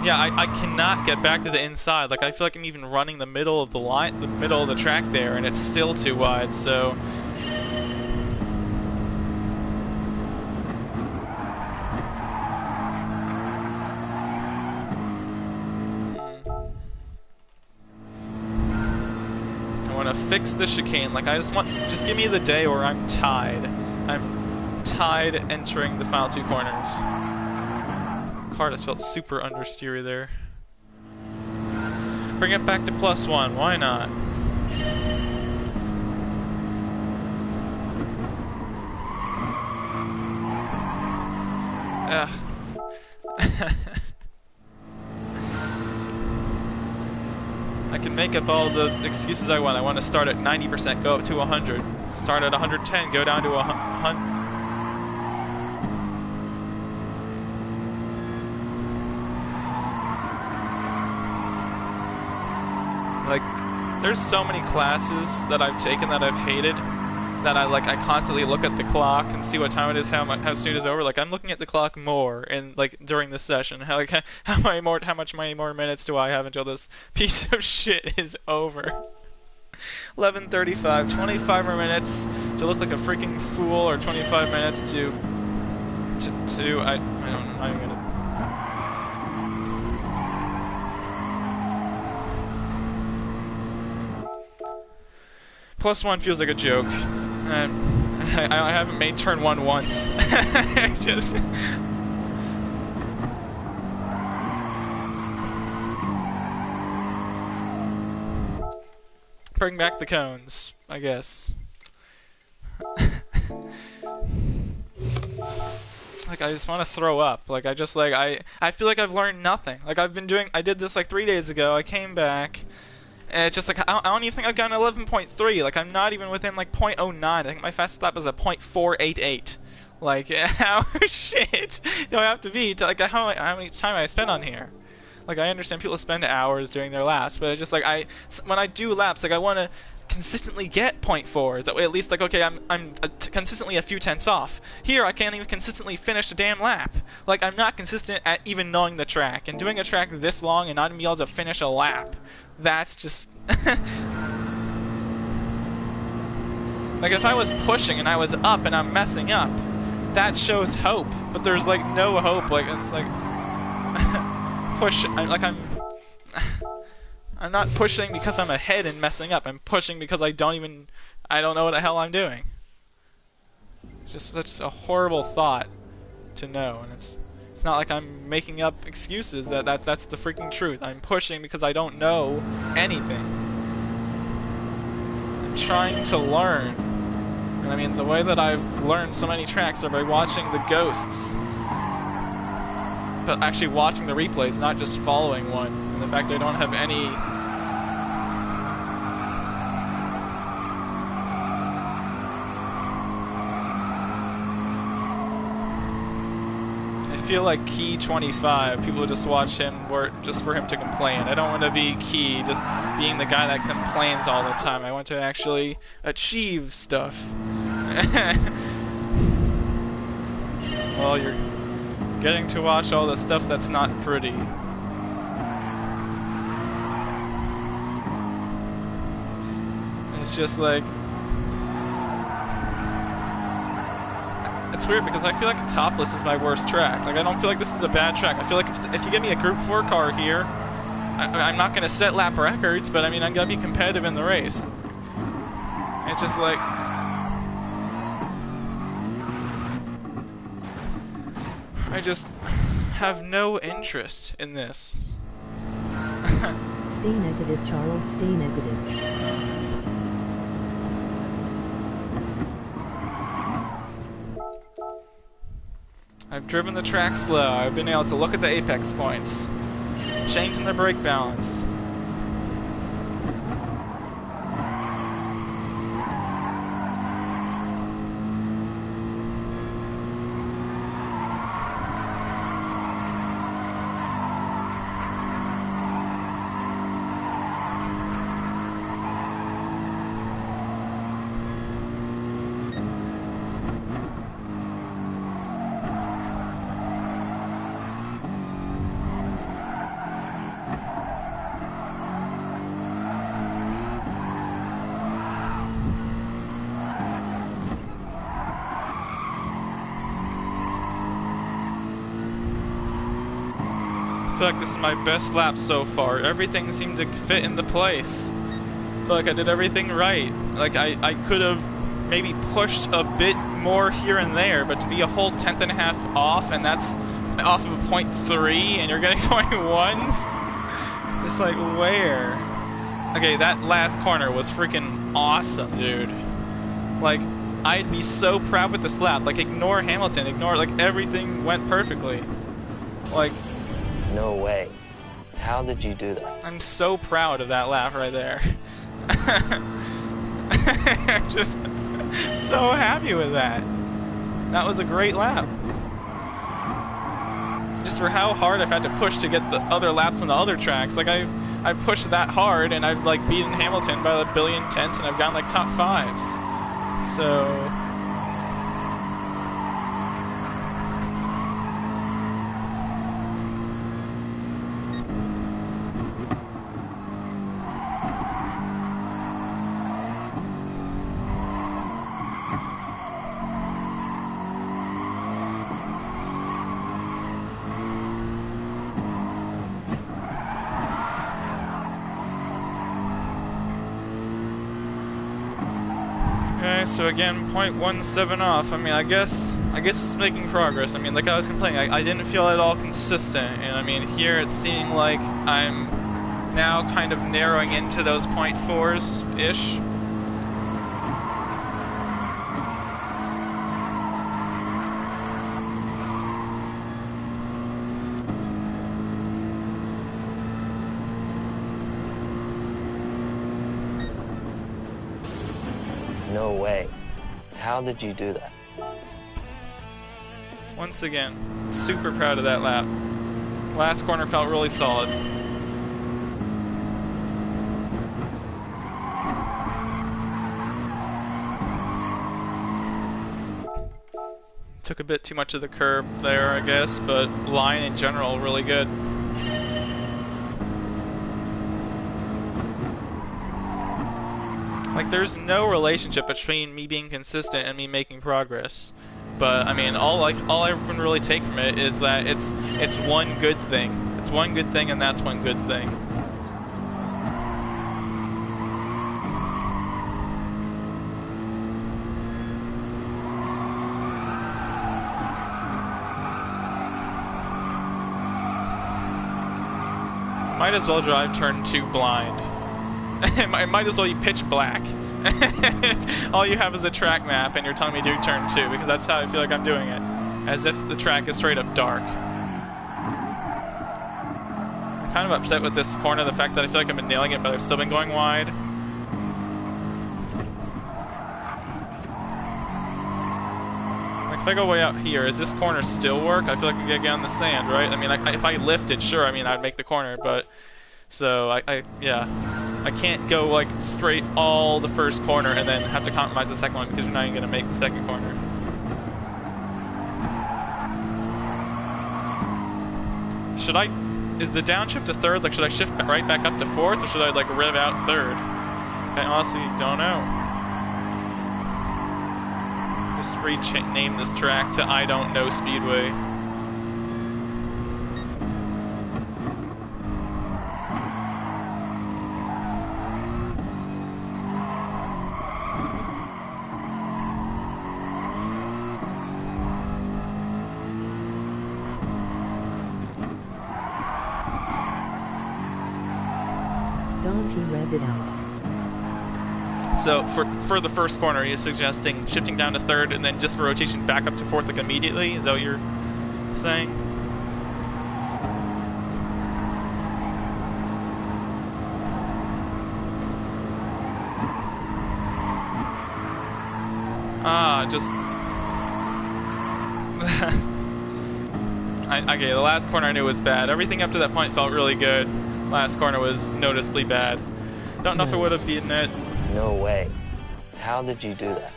Yeah, I cannot get back to the inside. Like, I feel like I'm even running the middle of the line, the middle of the track there, and it's still too wide, so... I want to fix the chicane. Like, I just give me the day where I'm tied. I'm tied entering the final two corners. Car just felt super understeery there. Bring it back to +1, why not? Ugh. I can make up all the excuses I want. I want to start at 90%, go up to 100. Start at 110, go down to 100. Like, there's so many classes that I've taken that I've hated, that I constantly look at the clock and see what time it is, how soon it's over. Like, I'm looking at the clock more in during this session. How much more minutes do I have until this piece of shit is over? 11:35, 25 more minutes to look like a freaking fool, or 25 minutes to I don't know. I'm not gonna. +1 feels like a joke. I haven't made turn 1 once. It's just... Bring back the cones, I guess. Like, I just want to throw up. Like, I feel like I've learned nothing. Like, I did this like 3 days ago, I came back, and it's just like, I don't even think I've gotten 11.3. Like, I'm not even within like 0.09. I think my fastest lap is a 0.488. Like, how shit do I have to be to, like, how much time I spend on here? Like, I understand people spend hours doing their laps, but it's just like, when I do laps, like, I want to consistently get 0.4s. That way, at least, like, okay, I'm consistently a few tenths off. Here, I can't even consistently finish a damn lap. Like, I'm not consistent at even knowing the track, and doing a track this long and not even be able to finish a lap. That's just... Like, if I was pushing and I was up and I'm messing up, that shows hope. But there's, like, no hope. Like, it's like... I'm not pushing because I'm ahead and messing up. I'm pushing because I don't know what the hell I'm doing. Just such a horrible thought to know, and it's not like I'm making up excuses. That's the freaking truth. I'm pushing because I don't know anything. I'm trying to learn, and I mean the way that I've learned so many tracks are by watching the ghosts. But actually watching the replays, not just following one. And the fact I don't have any... I feel like Key 25, people just watch him just for him to complain. I don't want to be Key, just being the guy that complains all the time. I want to actually achieve stuff. Well, you're getting to watch all the stuff that's not pretty. And it's just like... It's weird because I feel like Topless is my worst track. Like, I don't feel like this is a bad track. I feel like if you give me a Group 4 car here, I'm not going to set lap records, but I mean, I'm going to be competitive in the race. It's just like... I just have no interest in this. Stay negative, Charles, stay negative. I've driven the track slow. I've been able to look at the apex points, changing the brake balance. I feel like this is my best lap so far. Everything seemed to fit into place. I feel like I did everything right. Like, I could have maybe pushed a bit more here and there, but to be a whole 10th and a half off, and that's off of a 0.3, and you're getting 0.1s? Just like, where? Okay, that last corner was freaking awesome, dude. Like, I'd be so proud with this lap. Like, ignore Hamilton, ignore, like, everything went perfectly. Like... No way. How did you do that? I'm so proud of that lap right there. I'm just so happy with that. That was a great lap. Just for how hard I've had to push to get the other laps on the other tracks. Like, I've pushed that hard, and I've, like, beaten Hamilton by a billion tenths, and I've gotten, like, top 5s. So... Okay, so again, 0.17 off. I mean, I guess it's making progress. I mean, like I was complaining, I didn't feel at all consistent, and I mean, here it's seeming like I'm now kind of narrowing into those .4s-ish. No way. How did you do that? Once again, super proud of that lap. Last corner felt really solid. Took a bit too much of the curb there, I guess, but line in general, really good. Like, there's no relationship between me being consistent and me making progress. But I mean, all I can really take from it is that it's one good thing. It's one good thing, and that's one good thing. Might as well drive turn 2 blind. It might as well be pitch black. All you have is a track map and you're telling me to do turn 2, because that's how I feel like I'm doing it. As if the track is straight up dark. I'm kind of upset with this corner, the fact that I feel like I've been nailing it, but I've still been going wide. Like, if I go way out here, does this corner still work? I feel like I'm gonna get on the sand, right? I mean, if I lifted, sure, I mean, I'd make the corner, but... So, yeah. I can't go like straight all the first corner and then have to compromise the second one because you're not even going to make the second corner. Should I... Is the downshift to third? Like, should I shift right back up to fourth, or should I like rev out third? I honestly don't know. Just rename this track to I Don't Know Speedway. Rev it out. So for the first corner, are you suggesting shifting down to third and then just for rotation back up to fourth like immediately? Is that what you're saying? Just... Okay, the last corner I knew was bad. Everything up to that point felt really good. Last corner was noticeably bad. Don't know if it would have beaten it. No way. How did you do that?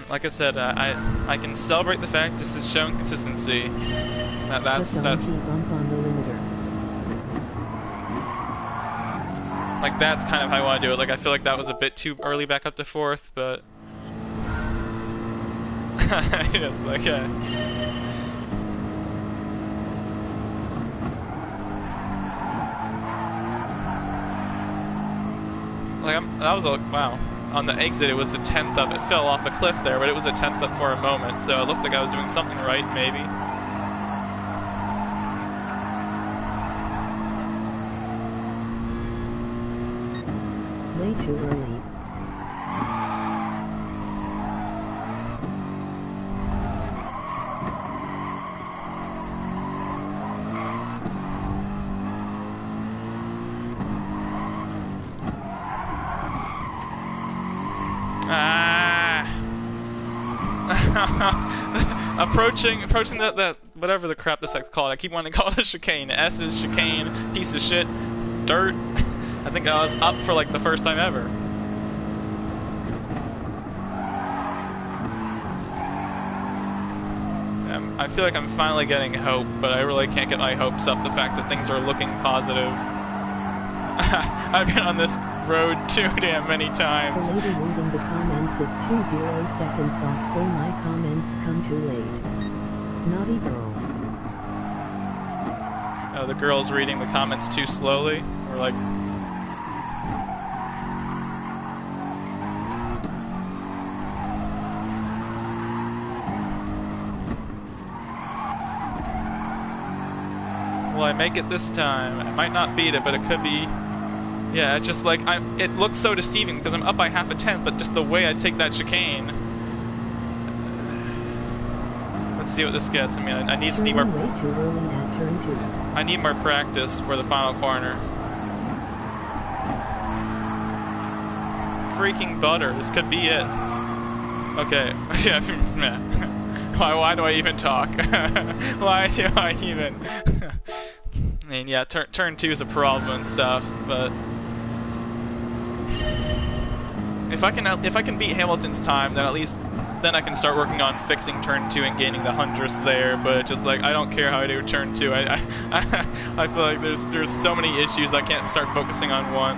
Like I said, I can celebrate the fact this is showing consistency. That's bump on the limiter. Like, that's kind of how I want to do it. Like, I feel like that was a bit too early back up to fourth, but... Yes, okay. Like, that was a... Wow. On the exit, it was a 10th up. It fell off a cliff there, but it was a 10th up for a moment, so it looked like I was doing something right, maybe. Way too early. Approaching that whatever the crap this is called. I keep wanting to call it a chicane. S is chicane, piece of shit, dirt. I think I was up for like the first time ever. I feel like I'm finally getting hope, but I really can't get my hopes up. The fact that things are looking positive. I've been on this road too damn many times. The lady reading the comments is 20 seconds off, so my comments come too late. Naughty girl. Oh, the girl's reading the comments too slowly? Or like... Will I make it this time? I might not beat it, but it could be. Yeah, it's just like it looks so deceiving because I'm up by half a tenth, but just the way I take that chicane. Let's see what this gets. I mean, I need Turning more. way too early at turn 2. I need more practice for the final corner. Freaking butter! This could be it. Okay. Yeah. Why do I even talk? Why do I even? I mean, yeah, turn 2 is a problem and stuff, but if I can beat Hamilton's time, then at least then I can start working on fixing turn 2 and gaining the 100th there. But just like I don't care how I do turn 2. I feel like there's so many issues I can't start focusing on one.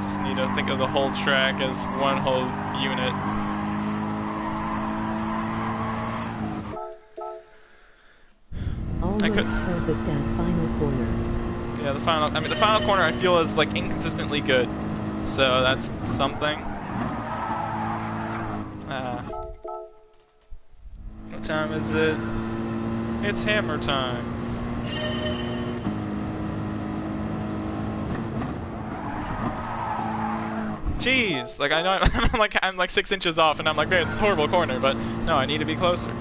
Just need to think of the whole track as one whole unit. Almost perfect at final corner. Yeah, the final corner I feel is like inconsistently good. So that's something. What time is it? It's hammer time. Jeez, like I know I'm like 6 inches off, and I'm like, man, it's a horrible corner, but no, I need to be closer.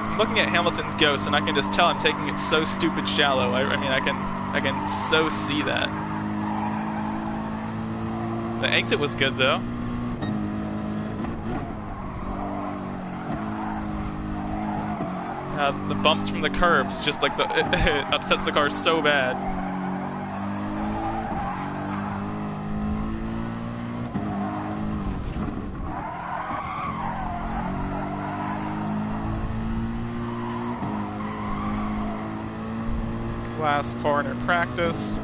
I'm looking at Hamilton's Ghost, and I can just tell I'm taking it so stupid shallow. I mean, I can so see that. The exit was good though. The bumps from the curbs, just like it upsets the car so bad. Last corner practice.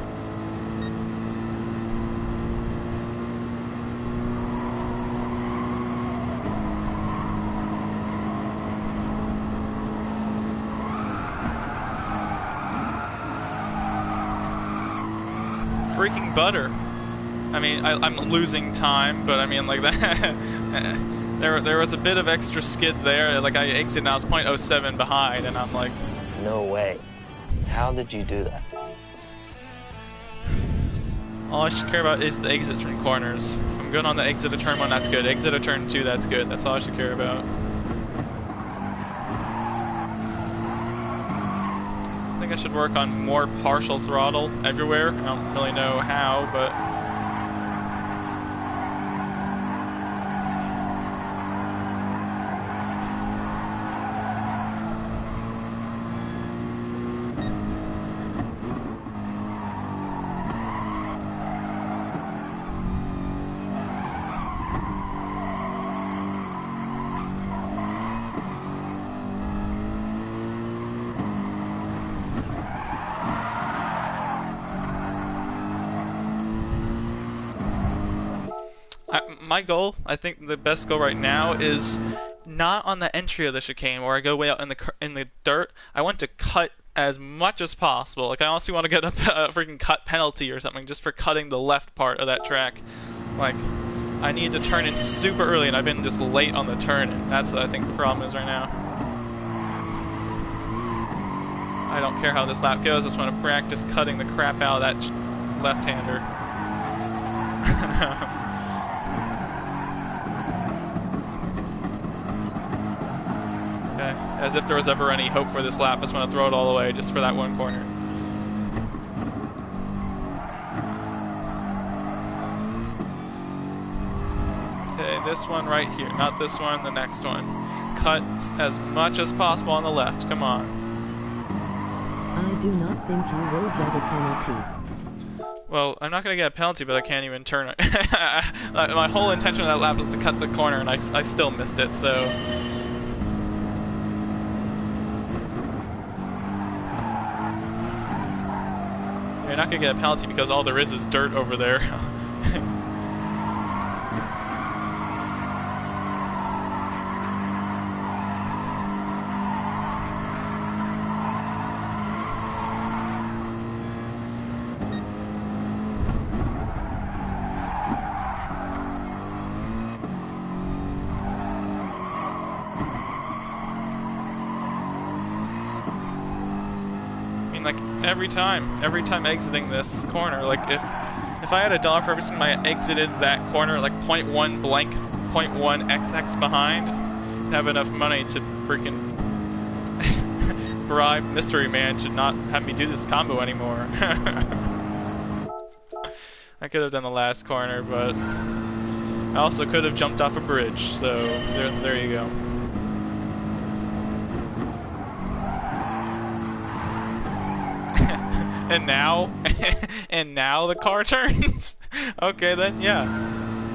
Freaking butter. I mean, I'm losing time, but I mean, like that. there was a bit of extra skid there. Like I exited, and I was 0.07 behind, and I'm like, No way. How did you do that? all I should care about is the exits from corners. If I'm good on the exit of turn 1, that's good. Exit of turn 2, that's good. That's all I should care about. I think I should work on more partial throttle everywhere. I don't really know how, but my goal, I think the best goal right now is not on the entry of the chicane where I go way out in the dirt. I want to cut as much as possible. Like I honestly want to get a freaking cut penalty or something just for cutting the left part of that track. Like I need to turn in super early, and I've been just late on the turn, and that's what I think the problem is right now. I don't care how this lap goes. I just want to practice cutting the crap out of that left-hander. Okay, as if there was ever any hope for this lap, I just want to throw it all away just for that one corner. Okay, this one right here, not this one, the next one. Cut as much as possible on the left, come on. I do not think you will get a penalty. Well, I'm not going to get a penalty, but I can't even turn it. My whole intention of that lap was to cut the corner, and I still missed it, so... You're not going to get a penalty because all there is dirt over there. mean, like, every time exiting this corner, like, if I had $1 for every time I exited that corner, like, 0.1 blank, 0.1 XX behind, I'd have enough money to freaking bribe Mystery Man to not have me do this combo anymore. I could have done the last corner, but I also could have jumped off a bridge, so there you go. And now the car turns? Okay then, yeah.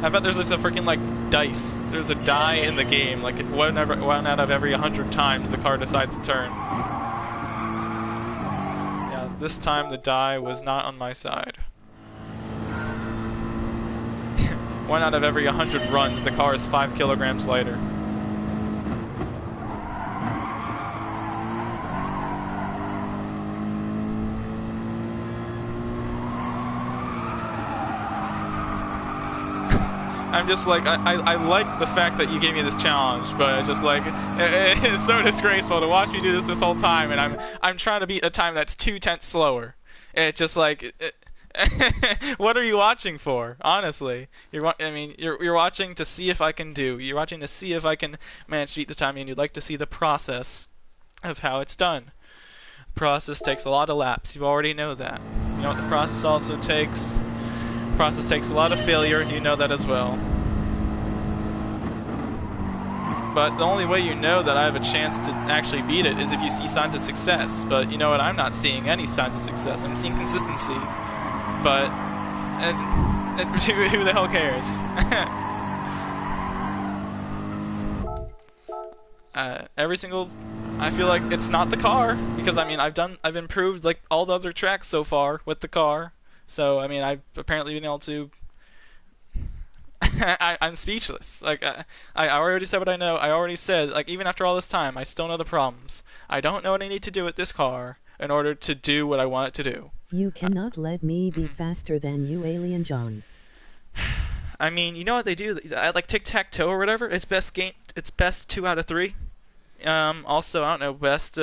I bet there's just a freaking, like, dice. There's a die in the game, like, one out of every 100 times the car decides to turn. Yeah, this time the die was not on my side. 1 out of every 100 runs, the car is 5 kilograms lighter. I'm just like, I like the fact that you gave me this challenge, but it's just like, it's so disgraceful to watch me do this whole time, and I'm trying to beat a time that's 2/10 slower. It's just like, what are you watching for? Honestly, you're watching to see if I can do. You're watching to see if I can manage to beat the time, and you'd like to see the process of how it's done. Process takes a lot of laps. You already know that. You know what the process also takes? Process takes a lot of failure, you know that as well. But the only way you know that I have a chance to actually beat it is if you see signs of success. But you know what, I'm not seeing any signs of success. I'm seeing consistency. But who the hell cares? I feel like it's not the car, because I mean I've improved like all the other tracks so far with the car. So, I mean, I've apparently been able to... I'm speechless. Like, I already said what I know. I already said, like, even after all this time, I still know the problems. I don't know what I need to do with this car in order to do what I want it to do. You cannot let me be faster than you, Alien John. I mean, you know what they do? Like tic-tac-toe or whatever? It's best 2 out of 3. Also, I don't know, best,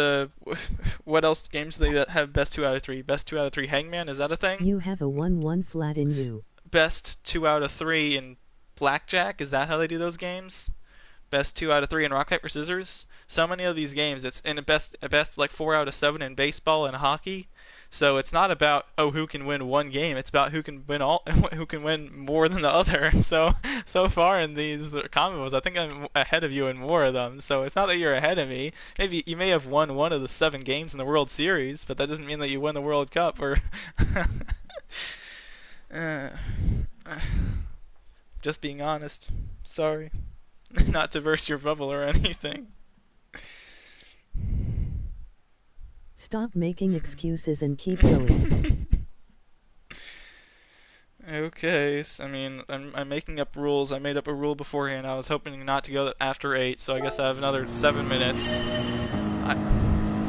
what else games do they have best 2 out of 3? Best 2 out of 3 Hangman, is that a thing? You have a 1-1 flat in you. Best 2 out of 3 in Blackjack, is that how they do those games? Best 2 out of 3 in Rock, Paper, Scissors? So many of these games, it's in a best like 4 out of 7 in baseball and hockey. So it's not about, oh, who can win one game. It's about who can win more than the other. So far in these combos, I think I'm ahead of you in more of them. So it's not that you're ahead of me. Maybe you may have won 1 of the 7 games in the World Series, but that doesn't mean that you win the World Cup or. Just being honest. Sorry. Not to burst your bubble or anything. Stop making excuses and keep going. Okay, so, I mean, I'm making up rules. I made up a rule beforehand. I was hoping not to go after 8, so I guess I have another 7 minutes.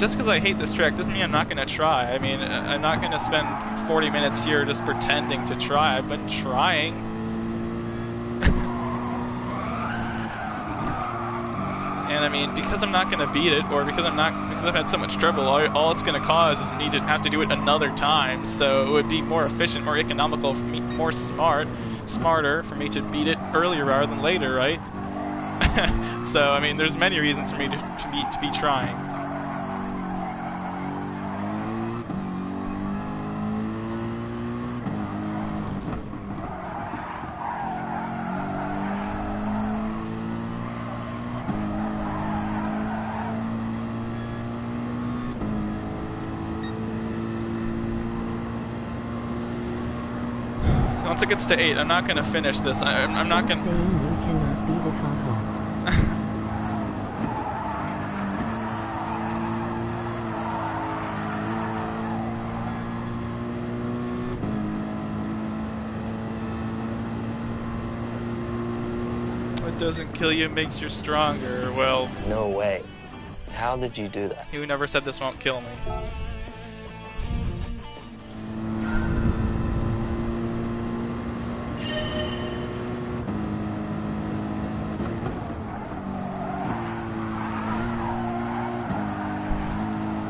Just because I hate this track doesn't mean I'm not going to try. I mean, I'm not going to spend 40 minutes here just pretending to try. I've been trying. And I mean, because I'm not going to beat it, or because I've had so much trouble, all it's going to cause is me to have to do it another time. So it would be more efficient, more economical, for me, more smarter for me to beat it earlier rather than later, right? So I mean, there's many reasons for me to be trying. Once it gets to 8, I'm not going to finish this. I'm not going to... saying you cannot beat it, haha. What doesn't kill you makes you stronger. Well... No way. How did you do that? Who never said this won't kill me?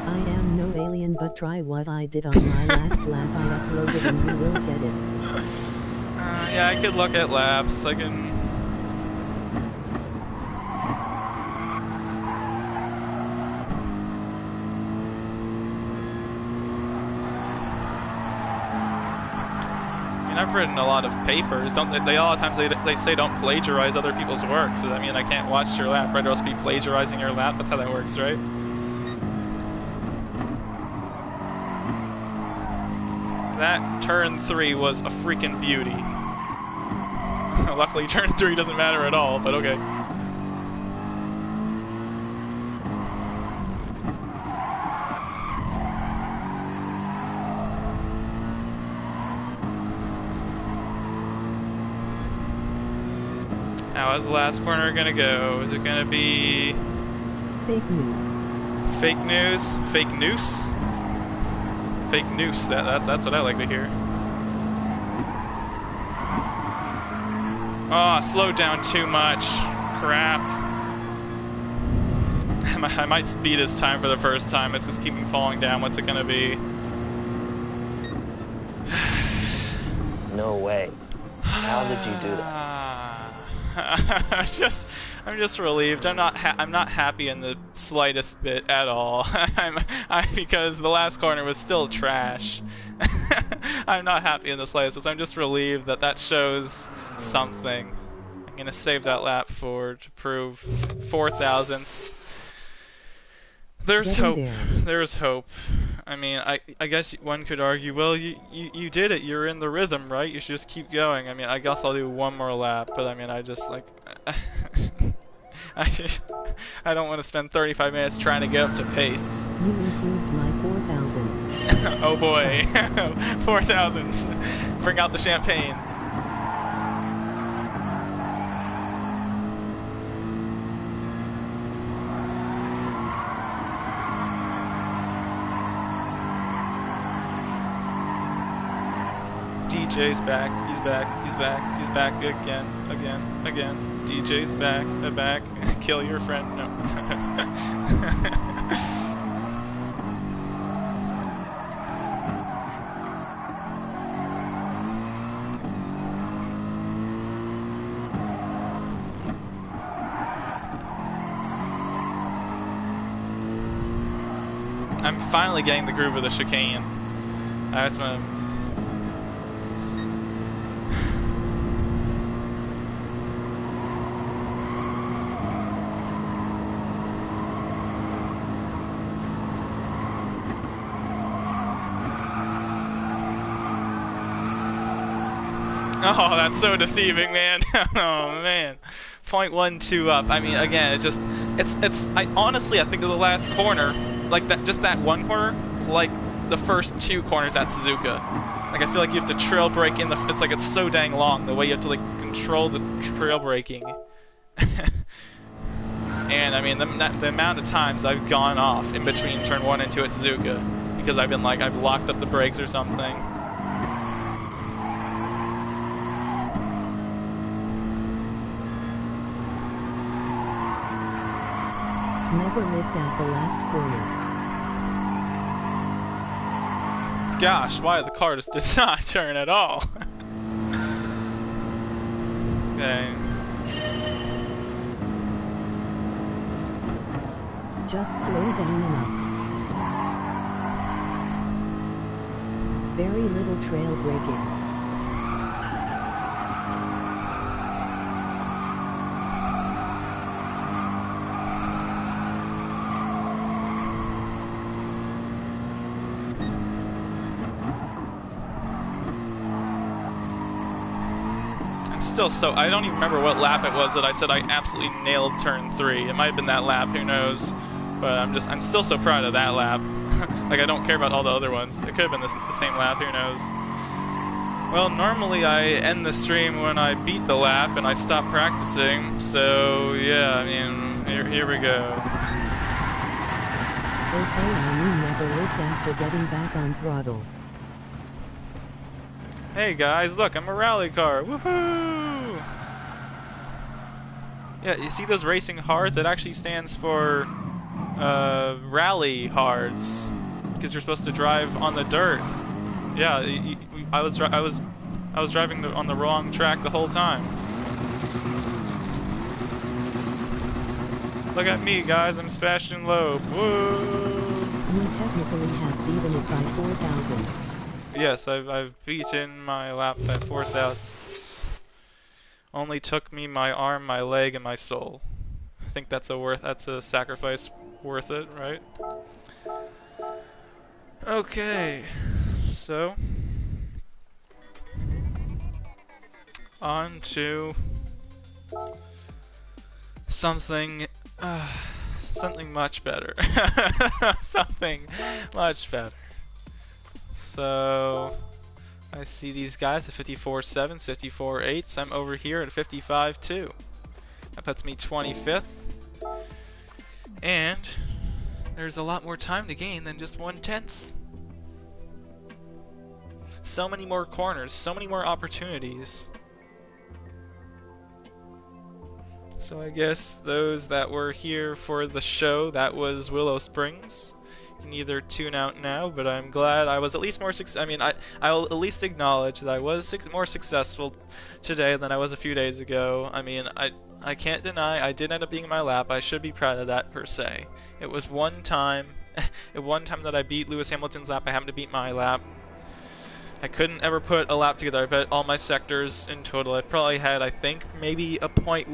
I am no alien, but try what I did on my last lap. I uploaded and you will get it. Yeah, I could look at laps. I can. I mean, I've written a lot of papers. Don't they? A lot of times they say don't plagiarize other people's work. So I mean, I can't watch your lap, right? Or else be plagiarizing your lap. That's how that works, right? That turn 3 was a freaking beauty. Luckily, turn 3 doesn't matter at all, but okay. How is the last corner gonna go? Is it gonna be Fake news. fake news? Fake noose? Fake noose. That's what I like to hear. Oh, slowed down too much. Crap. I might beat his time for the first time. It's just keeping falling down. What's it gonna be? No way. How did you do that? I'm just relieved. I'm not happy in the slightest bit at all. Because the last corner was still trash. I'm not happy in the slightest. I'm just relieved that shows something. I'm gonna save that lap to prove 4,000ths. There's hope. There's hope. I mean, I guess one could argue, well, you did it. You're in the rhythm, right? You should just keep going. I mean, I guess I'll do one more lap, but I mean, I just like I don't want to spend 35 minutes trying to get up to pace. You improved my 4,000s. Oh boy, 4,000s. Bring out the champagne. DJ's back, he's back, he's back, he's back again. DJ's back, back. Kill your friend. No. I'm finally getting the groove of the chicane. That's my. Oh, that's so deceiving, man. Oh, man. 0.12 up. I mean, again, it's I honestly, I think of the last corner, like just that one corner, like the first 2 corners at Suzuka. Like, I feel like you have to trail brake in it's like it's so dang long, the way you have to, like, control the trail braking. And, I mean, the amount of times I've gone off in between turn 1 and 2 at Suzuka, because I've been like, I've locked up the brakes or something. Never lived at the last corner. Gosh, why the car just did not turn at all? Okay. Just slow down enough. Very little trail braking. So I don't even remember what lap it was that I said I absolutely nailed turn 3. It might have been that lap, who knows? But I'm still so proud of that lap. Like, I don't care about all the other ones. It could have been the same lap, who knows? Well, normally I end the stream when I beat the lap and I stop practicing. So yeah, I mean, here we go. Okay, you never lived after getting back on throttle. Hey guys, look, I'm a rally car. Woohoo! Yeah, you see those racing hards? It actually stands for rally hards. because you're supposed to drive on the dirt. Yeah, I was driving on the wrong track the whole time. Look at me, guys! I'm Sebastian Loeb. Woo! You technically have beaten it by 4 thousandths. Yes, I've beaten my lap by 4,000. Only took me my arm, my leg, and my soul. I think that's a sacrifice worth it, right? Okay, so on to something much better. Something much better. So I see these guys at 54.7s, 54.8s. I'm over here at 55.2. That puts me 25th. And there's a lot more time to gain than just 1/10. So many more corners, so many more opportunities. So I guess those that were here for the show, that was Willow Springs. You can either tune out now, but I'm glad I was at least more I mean, I'll at least acknowledge that I was more successful today than I was a few days ago. I mean, I can't deny I did end up being in my lap. I should be proud of that per se. It was one time that I beat Lewis Hamilton's lap. I happened to beat my lap. I couldn't ever put a lap together. I bet all my sectors in total, I probably had, I think, maybe a point,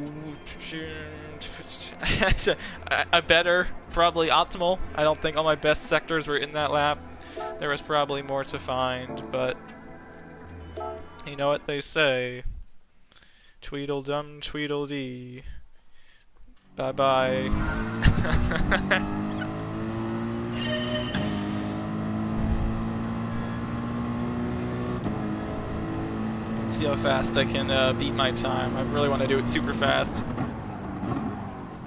a better, probably optimal. I don't think all my best sectors were in that lap. There was probably more to find, but you know what they say. Tweedledum, Tweedledee. Bye-bye. See how fast I can beat my time. I really want to do it super fast,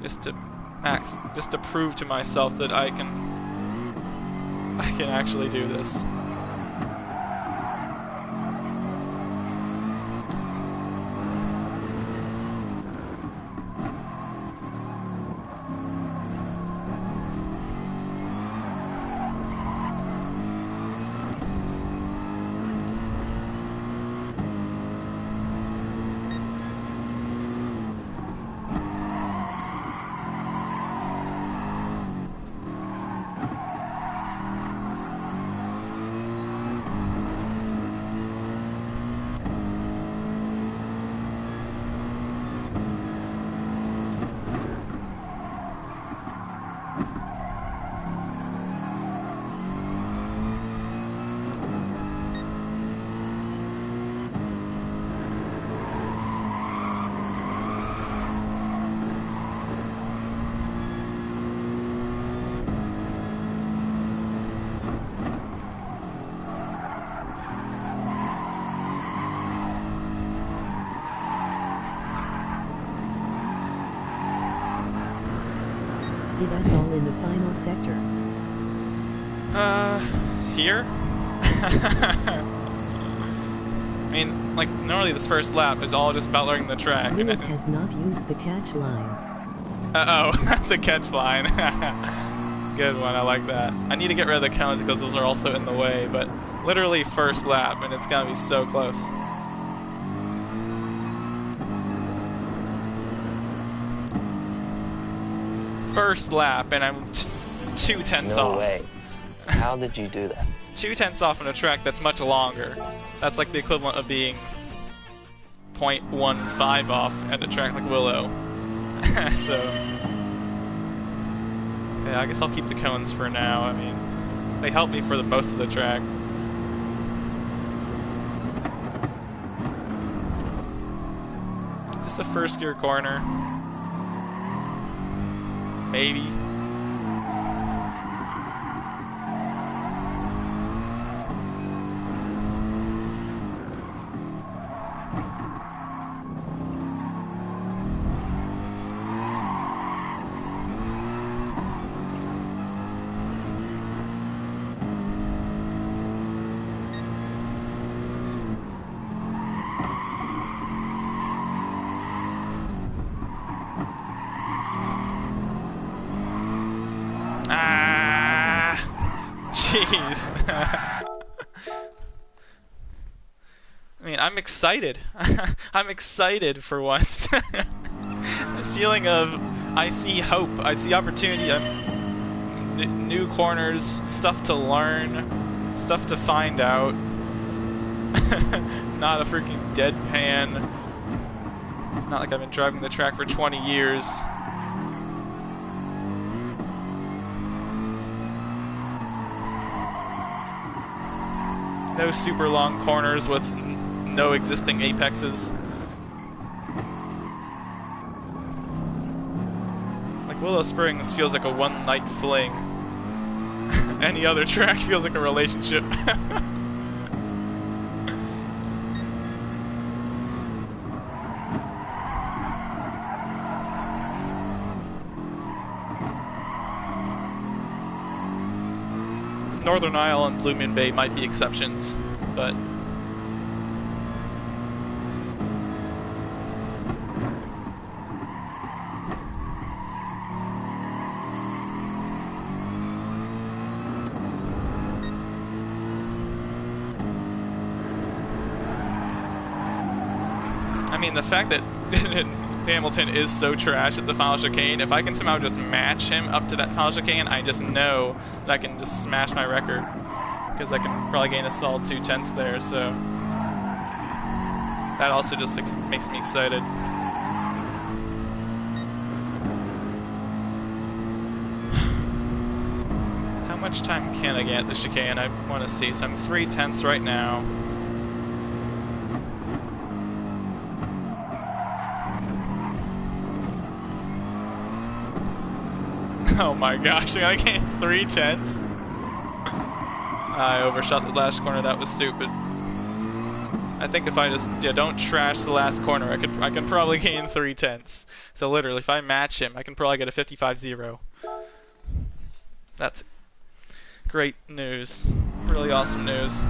just to prove to myself that I can actually do this. Hit us all in the final sector. Here? I mean, like, normally this first lap is all just about learning the track. Lewis has not used the catch line. Uh-oh, the catch line. Good one, I like that. I need to get rid of the cones because those are also in the way, but literally first lap, and it's gonna be so close. First lap, and I'm 2/10 off. No way. How did you do that? 2/10 off on a track that's much longer. That's like the equivalent of being 0.15 off at a track like Willow. So, yeah, I guess I'll keep the cones for now. I mean, they help me for the most of the track. Is this a first gear corner? Maybe. Jeez. I mean, I'm excited. I'm excited for once. The feeling of I see hope, I see opportunity, new corners, stuff to learn, stuff to find out. Not a freaking deadpan. Not like I've been driving the track for 20 years. No super long corners with no existing apexes. Like Willow Springs feels like a one-night fling. Any other track feels like a relationship. Northern Isle and Blue Moon Bay might be exceptions, but I mean, the fact that Hamilton is so trash at the final chicane, if I can somehow just match him up to that final chicane, I just know that I can just smash my record. Because I can probably gain a solid 2/10 there, so that also just makes me excited. How much time can I get at the chicane? I want to see, so I'm 3/10 right now. Oh my gosh, I gained 3/10. I overshot the last corner. That was stupid. I think if I just don't trash the last corner, I can probably gain 3/10. So literally, if I match him, I can probably get a 55-0. That's great news. Really awesome news.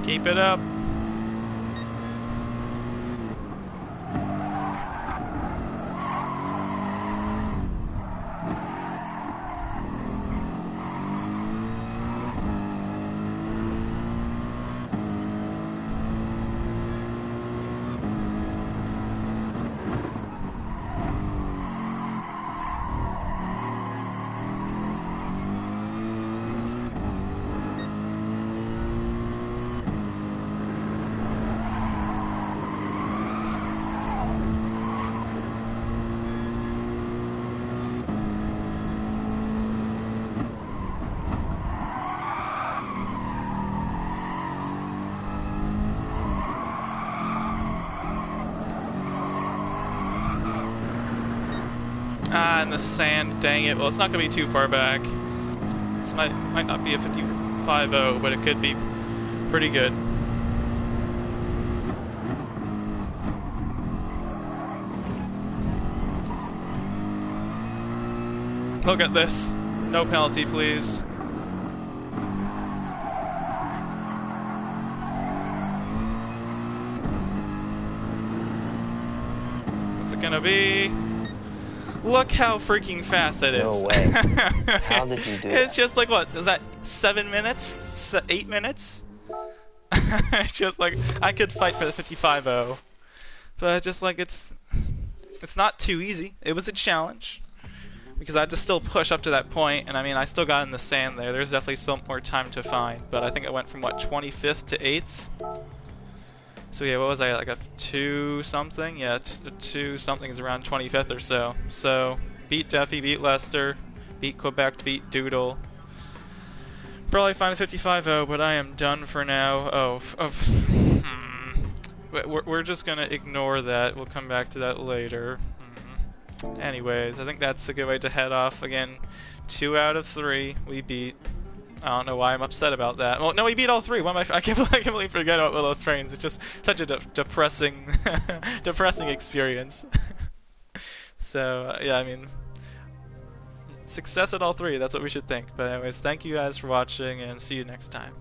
Keep it up. Ah, in the sand, dang it. Well, it's not going to be too far back. This might not be a 55-0, but it could be pretty good. Look at this. No penalty, please. What's it gonna be? Look how freaking fast it is. No way. How did you do that? It's just like, what, is that 7 minutes? 8 minutes? It's just like, I could fight for the 55-0. But just like, it's not too easy. It was a challenge. Because I had to still push up to that point, and I mean, I still got in the sand there. There's definitely still more time to find. But I think it went from, what, 25th to 8th? So yeah, what was I, like a 2-something? Yeah, 2-something is around 25th or so. So, beat Duffy, beat Leicester, beat Quebec, beat Doodle. Probably find a 55-0, but I am done for now. Oh, we're just gonna ignore that. We'll come back to that later. Anyways, I think that's a good way to head off. Again, 2 out of 3 we beat. I don't know why I'm upset about that. Well, no, we beat all 3. Why am I completely forget about Willow Springs. It's just such a depressing, depressing experience. So yeah, I mean, success at all 3. That's what we should think. But anyways, thank you guys for watching, and see you next time.